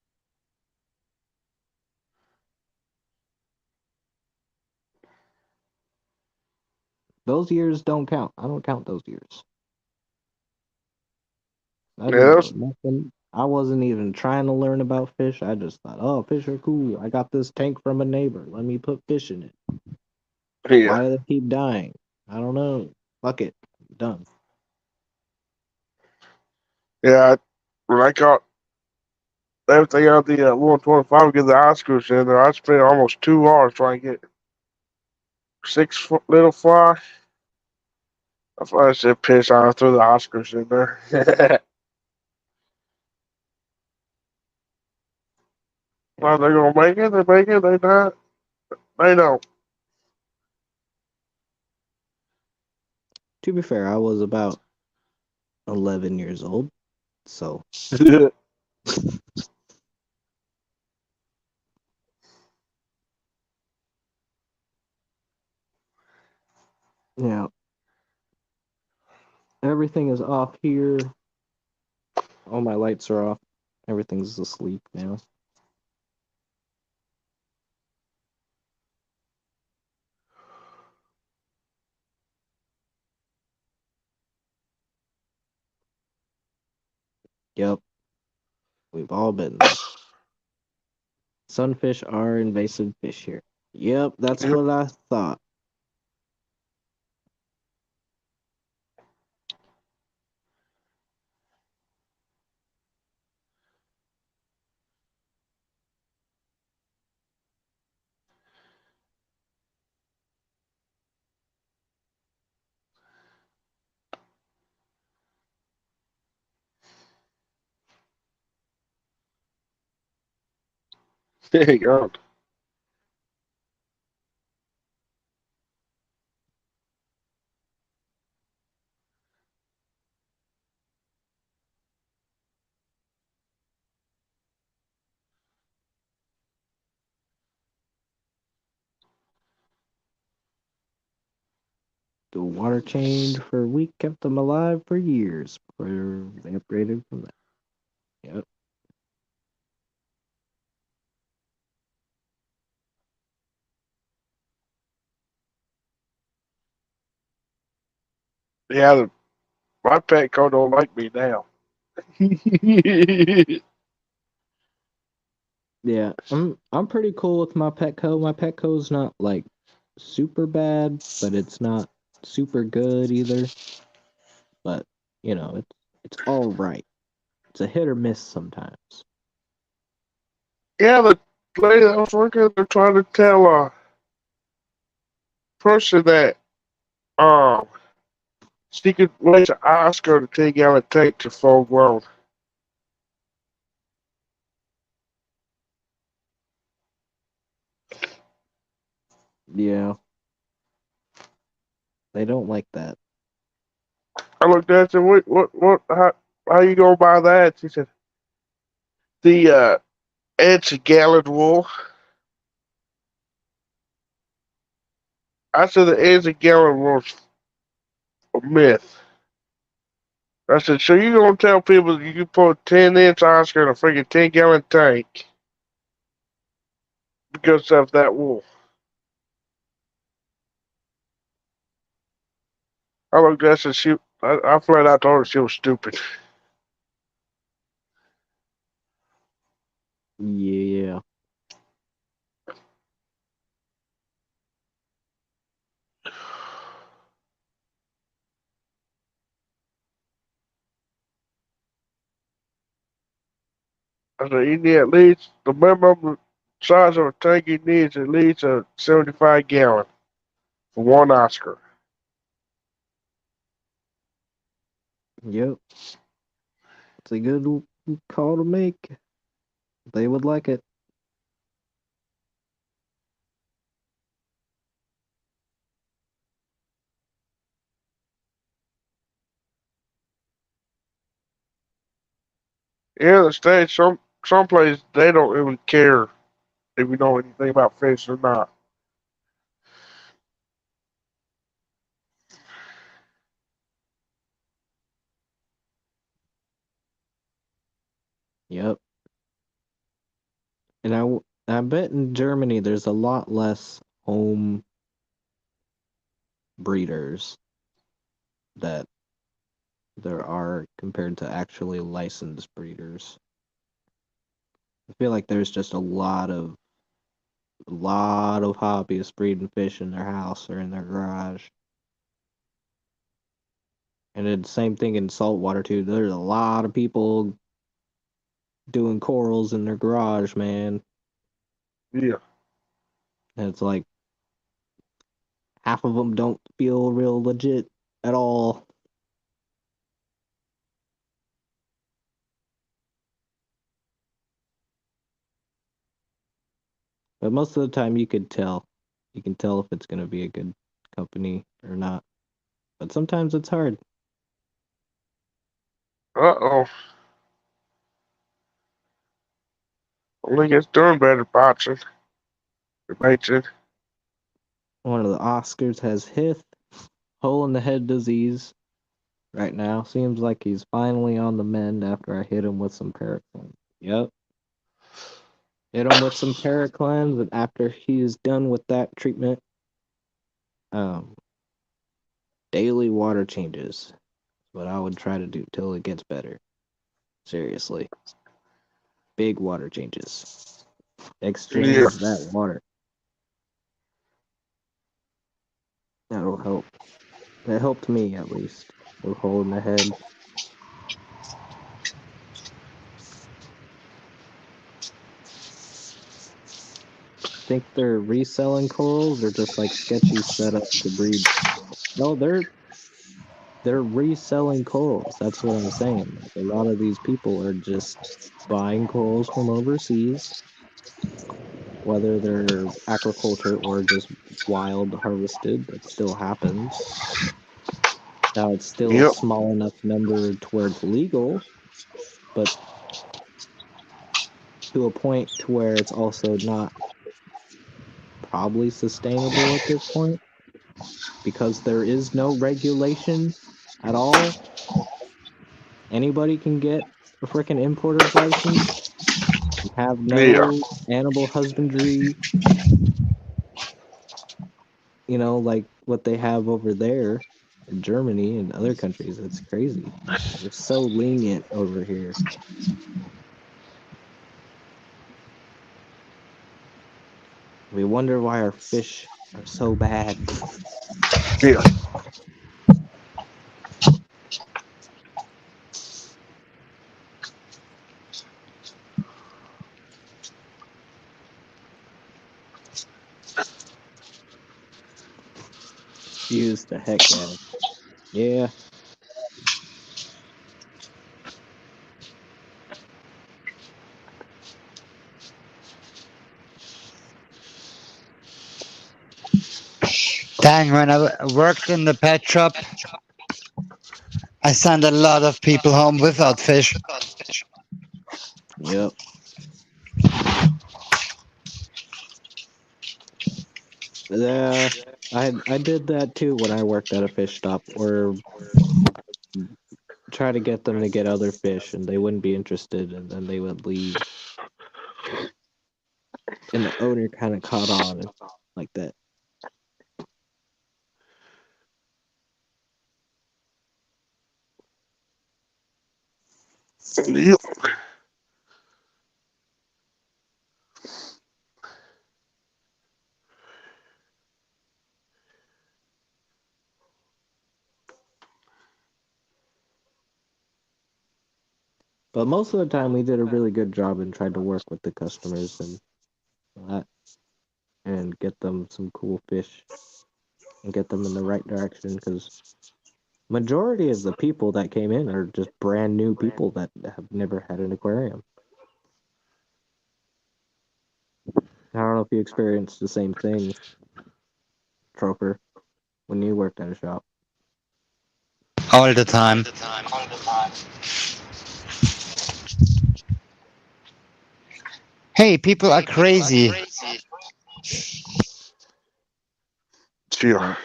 Those years don't count. I don't count those years. I didn't Yeah, know that's, nothing. I wasn't even trying to learn about fish. I just thought, oh, fish are cool. I got this tank from a neighbor. Let me put fish in it. yeah. Why do they keep dying? I don't know. Fuck it. Done. Yeah, when I caught everything out the 125 get the Oscars in there, I spent almost 2 hours trying to get 6 foot little fly. I finally said, piss, I threw the Oscars in there. Well, they're gonna make it. They make it. They not. They don't. To be fair, I was about 11 years old. So, yeah. Everything is off here. All my lights are off. Everything's asleep now. Yep, we've all been there. Sunfish are invasive fish here. Yep, that's Yep. what I thought. There you go. The water change for a week kept them alive for years before they upgraded from that. Yep. Yeah, my Petco don't like me now. Yeah, I'm pretty cool with my Petco. My Petco's not like super bad, but it's not super good either. But it's all right. It's a hit or miss sometimes. Yeah, the lady that was working, they're trying to tell a person that um she could raise an Oscar to 10-gallon tank to full grown. Yeah, they don't like that. I looked at her and said, how you gonna buy that? She said, it's a gallon wool. I said, the it's a gallon wool's a myth. I said, so you gonna tell people you can put a 10-inch Oscar in a freaking 10-gallon tank because of that wool? I looked at her and I flat out told her she was stupid. Yeah. I said, you need at least the minimum size of a tank you need is at least a 75-gallon for one Oscar. Yep. It's a good call to make. They would like it. Yeah, the States, some places, they don't even care if you know anything about fish or not. Yep. And I bet in Germany there's a lot less home breeders that there are compared to actually licensed breeders. I feel like there's just a lot of hobbyists breeding fish in their house or in their garage. And then same thing in saltwater too. There's a lot of people doing corals in their garage, man. Yeah. And it's like half of them don't feel real legit at all. But most of the time you could tell. You can tell if it's going to be a good company or not. But sometimes it's hard. Uh-oh. Only gets doing better boxing. Debating. One of the Oscars has Hith, hole in the head disease right now. Seems like he's finally on the mend after I hit him with some Paracleanse. Yep. Hit him with some Paracleanse, and after he's done with that treatment, um, daily water changes. What I would try to do till it gets better. Seriously. Big water changes. Exchange that water. That'll help. That helped me, at least, with holding the head. Think they're reselling corals or just like sketchy setups to breed? No, they're reselling corals. That's what I'm saying. Like, a lot of these people are just buying corals from overseas, whether they're aquaculture or just wild harvested. That still happens. Now it's still a Yep. small enough number to where it's legal, but to a point to where it's also not probably sustainable at this point, because there is no regulation at all. Anybody can get a freaking importer's license and have no animal husbandry, like what they have over there in Germany and other countries. It's crazy. They're so lenient over here. We wonder why our fish are so bad. Yeah. Use the heck out of it. Yeah. Dang, when I worked in the pet shop, I sent a lot of people home without fish. Yep. Yeah, I did that too when I worked at a fish stop, or try to get them to get other fish, and they wouldn't be interested, and then they would leave. And the owner kind of caught on like that. Yep. But most of the time, we did a really good job and tried to work with the customers and get them some cool fish and get them in the right direction, because majority of the people that came in are just brand new people that have never had an aquarium. I don't know if you experienced the same thing, Troker, when you worked at a shop. All the time. Hey, people are crazy. Yeah.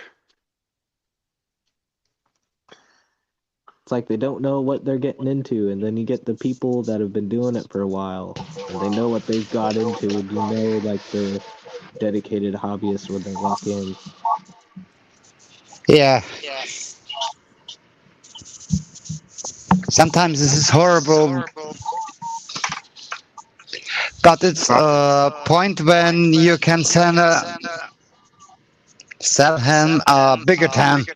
It's like they don't know what they're getting into, and then you get the people that have been doing it for a while, and they know what they've got into, and like they're dedicated hobbyists when they walk in. Yeah. Sometimes this is horrible. But it's a point when you can sell him a bigger tank.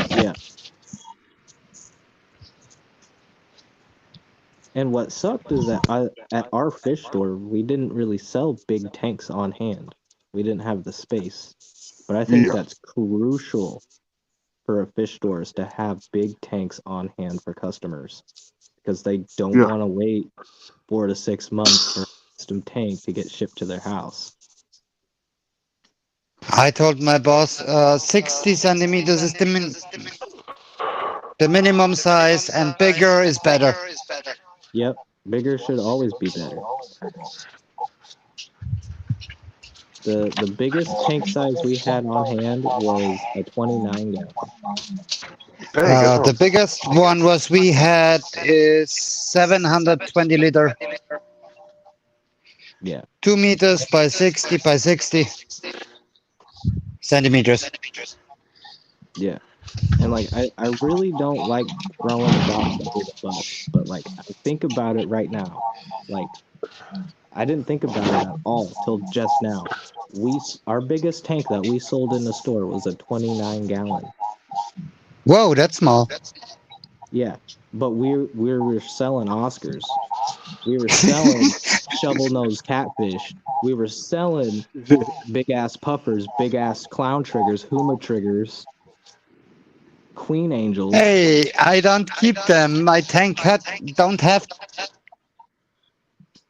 Yeah. And what sucked is that at our fish store, we didn't really sell big tanks on hand. We didn't have the space. But I think that's crucial for a fish store, is to have big tanks on hand for customers, because they don't want to wait 4 to 6 months for a custom tank to get shipped to their house. I told my boss 60 centimeters is the minimum size, and bigger is better. Yep, bigger should always be better. The biggest tank size we had on hand was a 29 gallon. The biggest one we had is 720 liter. Yeah. 2 meters by 60 by 60 centimeters. Yeah. And like I really don't like throwing shops under the bus, but like I think about it right now. Like I didn't think about it at all till just now. Our biggest tank that we sold in the store was a 29 gallon. Whoa, that's small. Yeah, but we were selling Oscars. We were selling shovel nosed catfish. We were selling big ass puffers, big ass clown triggers, Huma triggers, Queen Angels. Hey, I don't keep them. My tank don't have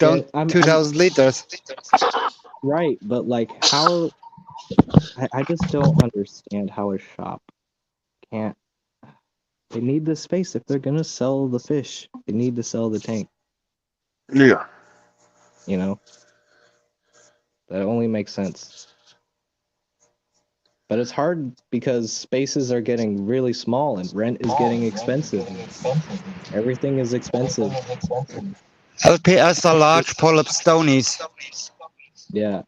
Yeah, I'm 2,000 liters. right, but like how I just don't understand how a shop can't. They need the space if they're gonna sell the fish. They need to sell the tank. Yeah. You know, that only makes sense. But it's hard because spaces are getting really small and rent is getting expensive. Everything is expensive. LPS are large pull-up stonies. Yeah.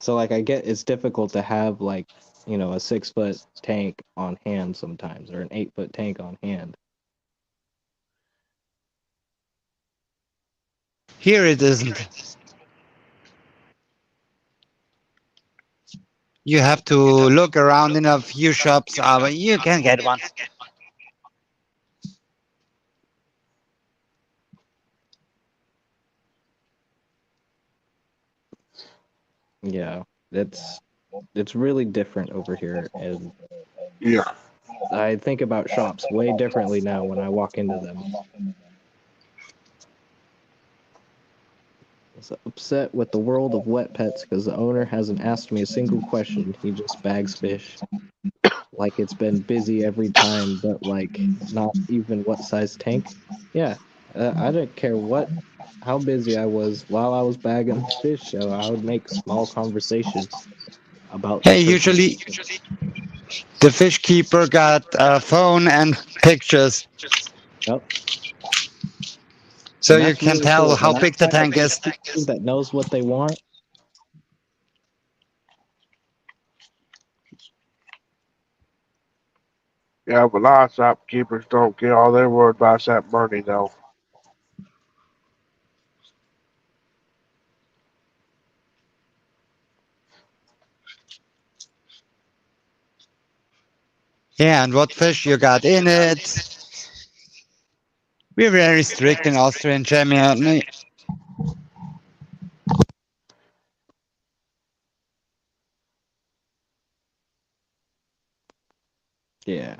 So like I get it's difficult to have like, you know, a 6-foot tank on hand sometimes or an 8-foot tank on hand. Here it isn't. You have to look around in a few shops, but you can get one. Yeah. It's really different over here, and Yeah. I think about shops way differently now when I walk into them. I was upset with the world of wet pets because the owner hasn't asked me a single question. He just bags fish. Like it's been busy every time, but like not even what size tank. Yeah, I didn't care how busy I was while I was bagging fish, so I would make small conversations about Hey, certain. usually the fish keeper got a phone and pictures, Yep. so And you that's can really tell cool. how And I big the find a tank is. fish that knows what they want. Yeah, but a lot of shopkeepers don't care. All they're worried about is that money, though. Yeah, and what fish you got in it. We're very strict in Austria and Germany. Yeah.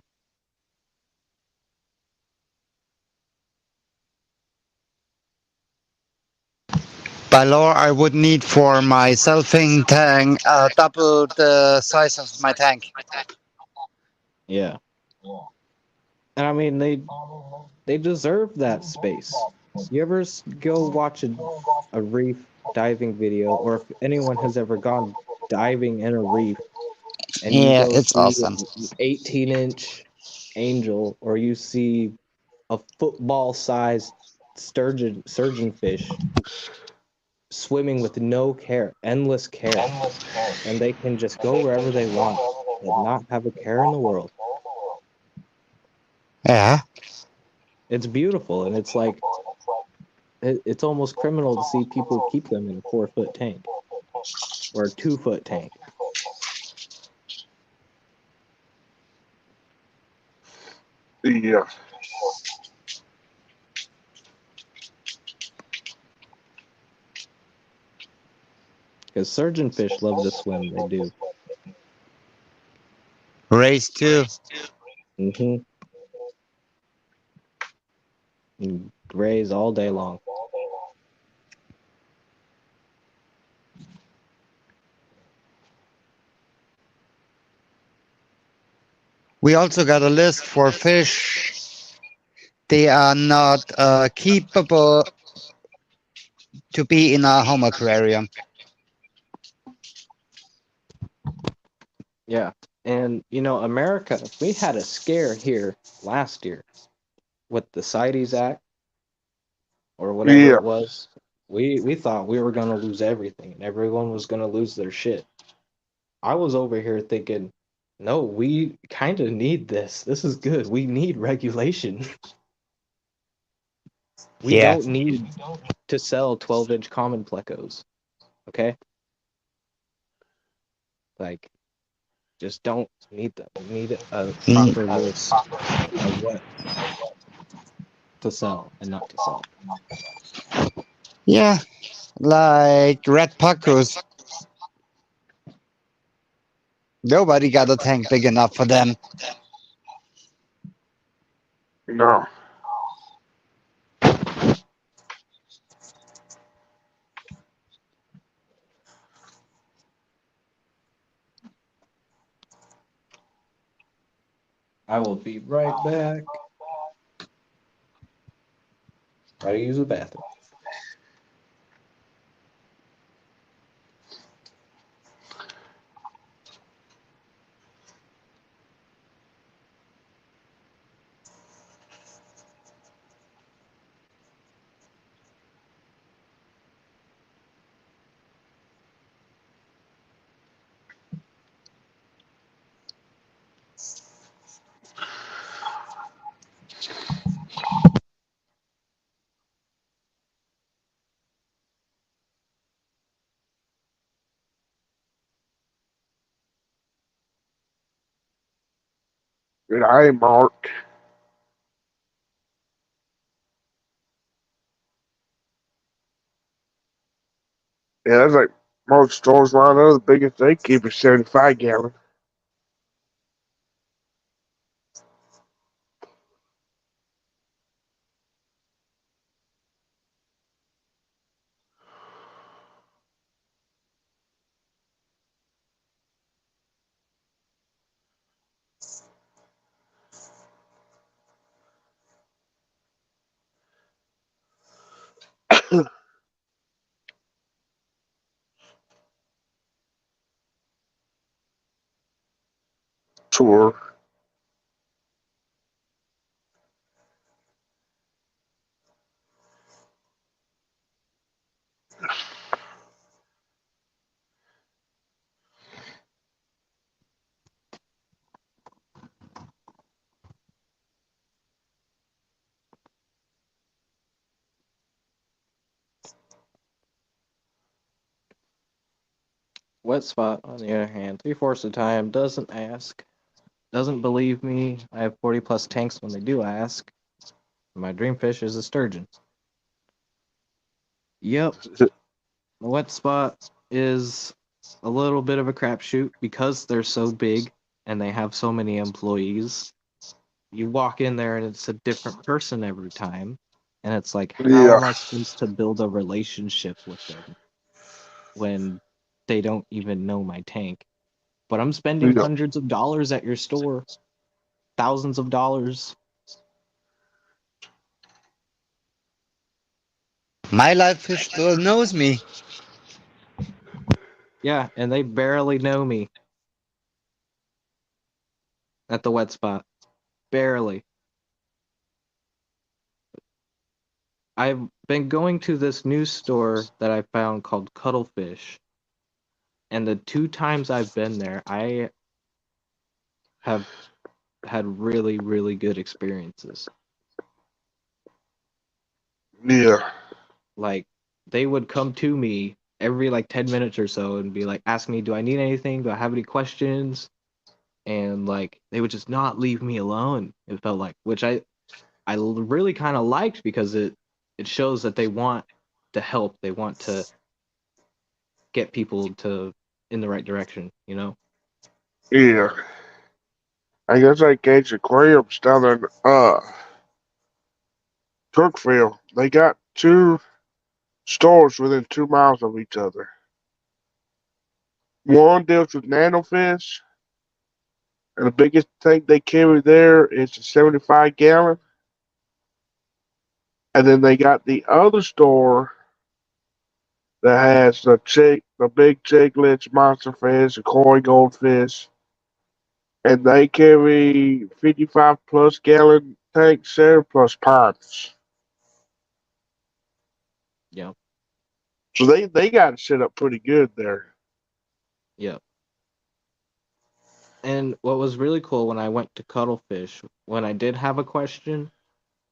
By law, I would need for my selfing tank double the size of my tank. Yeah. And I mean they deserve that space. You ever go watch a reef diving video, or if anyone has ever gone diving in a reef and you Yeah, go it's see awesome. an 18-inch angel, or you see a football-sized surgeon fish swimming with no care, endless care, and they can just go wherever they want and not have a care in the world. Yeah. It's beautiful, and it's like it's almost criminal to see people keep them in a 4-foot tank or a 2-foot tank. Yeah. Because surgeon fish love to swim, they do. Race too. Mm-hmm. Rays all day long. We also got a list for fish. They are not keepable to be in a home aquarium. Yeah. And, you know, America, we had a scare here last year with the CITES Act or whatever Yeah. it was, We thought we were gonna lose everything and everyone was gonna lose their shit. I was over here thinking, no, we kind of need this. This is good. We need regulation. We Yeah. don't need to sell 12-inch common plecos. Okay? Like, just don't need them. We need a Mm, proper list of what to sell and not to sell. yeah, like red Pacos. Nobody got a tank big enough for them. No. I will be right back. Gotta use the bathroom. And I ain't marked. Yeah, that's like most stores line up. The biggest they keep is 75 gallon. Tour. Wet Spot, on the other hand, 3/4 of the time doesn't ask, doesn't believe me. I have 40 plus tanks when they do ask. My dream fish is a sturgeon. Yep, the Wet Spot is a little bit of a crapshoot because they're so big and they have so many employees. You walk in there and it's a different person every time. And it's like, how Yeah. am I supposed to build a relationship with them when they don't even know my tank? But I'm spending Yeah. hundreds of dollars at your store, thousands of dollars. My live fish still knows me. Yeah, and they barely know me at the Wet Spot. Barely. I've been going to this new store that I found called Cuttlefish, and the 2 times I've been there, I have had really, really good experiences. Yeah. Like, they would come to me every like 10 minutes or so and be like, ask me, do I need anything? Do I have any questions? And like, they would just not leave me alone. It felt like, which I really kind of liked because it shows that they want to help. They want to get people to in the right direction, you know? Yeah. I guess like Gage Aquariums down there in Kirkville. They got 2 stores within 2 miles of each other. One deals with nanofish, and the biggest tank they carry there is a 75 gallon. And then they got the other store that has the big chiglets, monster fish, the koi goldfish, and they carry 55 plus gallon tanks there plus ponds. Yeah. So they got it set up pretty good there. Yep. And what was really cool when I went to Cuttlefish, when I did have a question,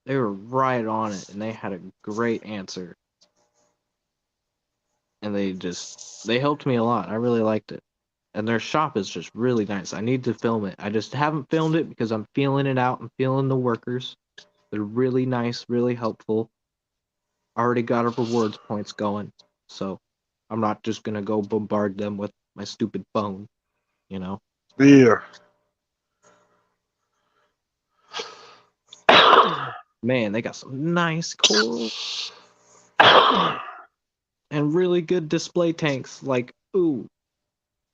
they were right on it and they had a great answer. And they helped me a lot. I really liked it. And their shop is just really nice. I need to film it. I just haven't filmed it because I'm feeling it out. I'm feeling the workers. They're really nice, really helpful. Already got our rewards points going. So I'm not just gonna go bombard them with my stupid phone, you know. Yeah. Man, they got some nice coral and really good display tanks. Like, ooh,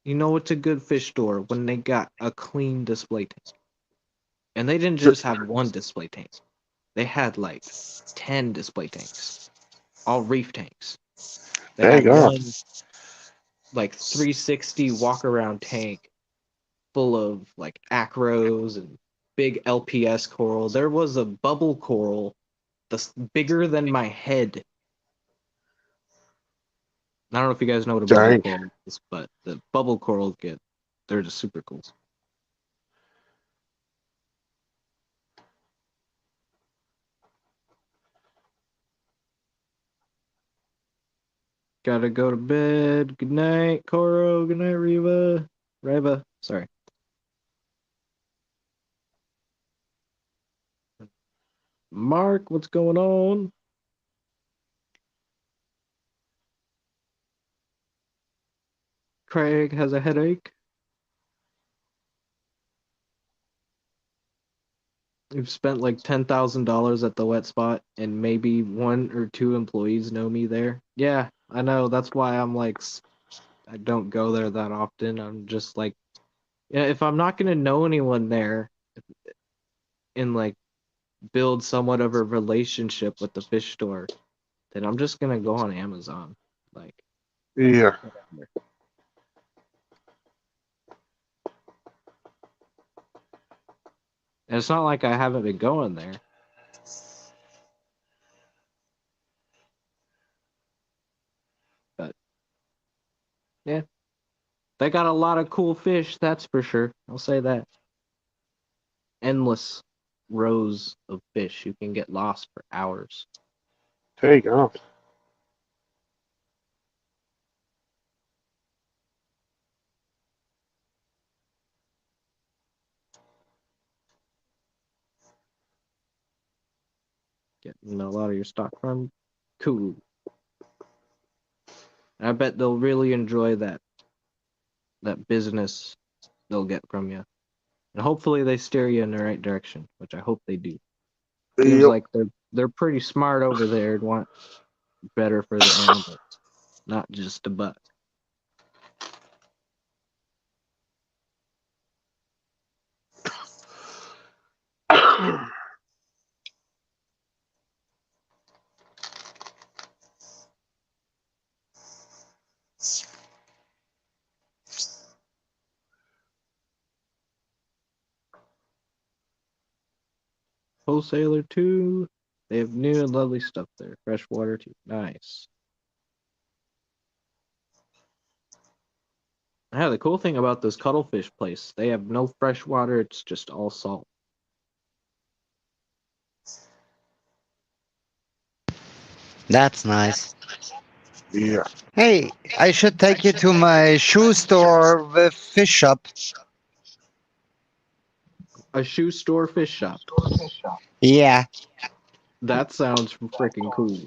you know it's a good fish store when they got a clean display tank. And they didn't just have one display tank. They had like 10 display tanks. All reef tanks. They There you had go. one like 360 walk around tank full of like acros and big LPS coral. There was a bubble coral that's bigger than my head. I don't know if you guys know what a bubble Dang. coral is, but the bubble coral they're just super cool. Gotta go to bed. Good night, Koro. Good night, Reva. Sorry. Mark, what's going on? Craig has a headache. You've spent like $10,000 at the wet spot, and maybe 1 or 2 employees know me there. Yeah, I know. That's why I'm like, I don't go there that often. I'm just like, yeah, if I'm not gonna know anyone there and like build somewhat of a relationship with the fish store, then I'm just gonna go on Amazon. Like, Yeah. whatever. And it's not like I haven't been going there. But yeah, they got a lot of cool fish, that's for sure. I'll say that. Endless rows of fish. You can get lost for hours. There you go. Getting a lot of your stock from. Cool. I bet they'll really enjoy that business they'll get from you. And hopefully they steer you in the right direction, which I hope they do. Seems Yep. like they're pretty smart over there and want better for the animals, not just a buck. Wholesaler too. They have new and lovely stuff there. Freshwater too. Nice. Yeah, the cool thing about this cuttlefish place, they have no fresh water, it's just all salt. That's nice. Yeah. Hey, I should take you to my shoe store with fish shop. A shoe store fish shop. Yeah. That sounds freaking cool.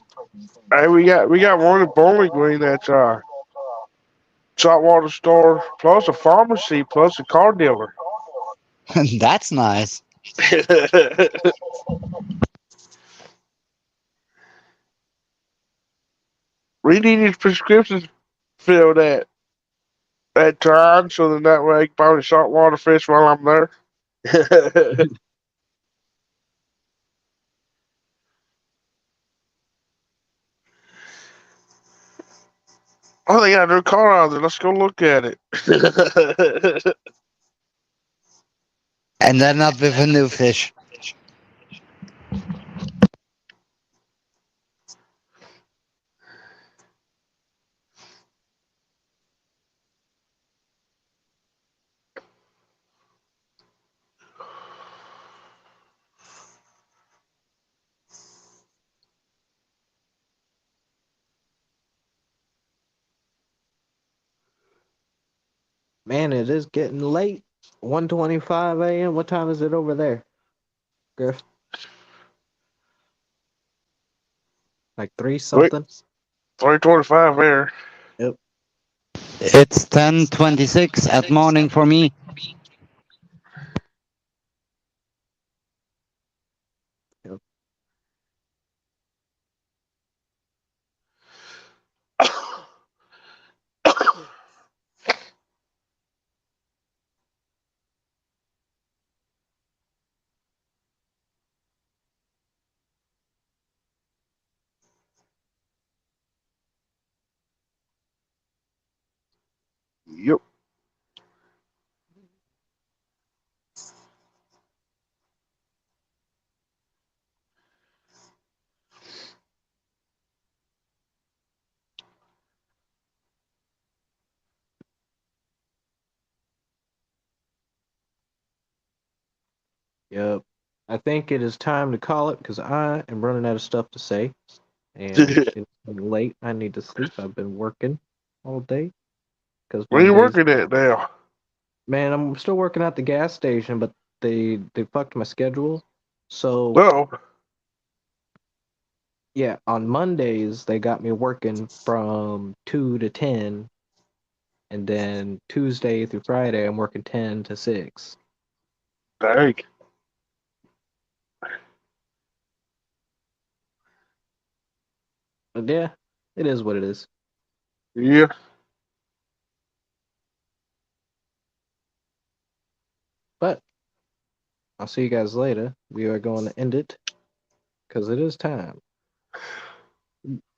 Hey, we got one in Bowling Green that's saltwater store plus a pharmacy plus a car dealer. That's nice. We need his prescriptions filled at time so then that way I can buy the saltwater fish while I'm there. Oh, they got a new car out there. Let's go look at it. And then not with a new fish. Man, it is getting late. 1:25 a.m. What time is it over there, Griff? Like 3 something? 3:25 there. Yep. It's 10:26 at morning for me. Yep. Yep. I think it is time to call it because I am running out of stuff to say. And it's getting late. I need to sleep. I've been working all day. Because Where you Mondays. working at now? Man, I'm still working at the gas station, but they fucked my schedule. So No. yeah, on Mondays they got me working from 2 to 10, and then Tuesday through Friday I'm working 10 to 6. Dang. But yeah, it is what it is. Yeah. But I'll see you guys later. We are going to end it because it is time.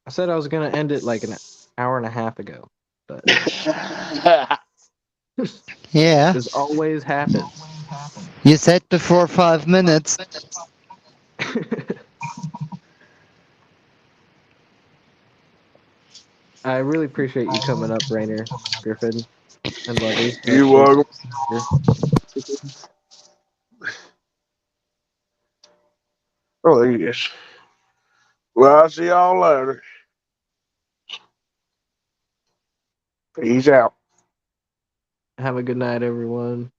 I said I was going to end it like an hour and a half ago, but Yeah, this always happens. you said before 5 minutes. I really appreciate you coming up, Rainer, Griffin, and Lovey. You welcome. Oh, there he is. Well, I'll see y'all later. Peace out. Have a good night, everyone.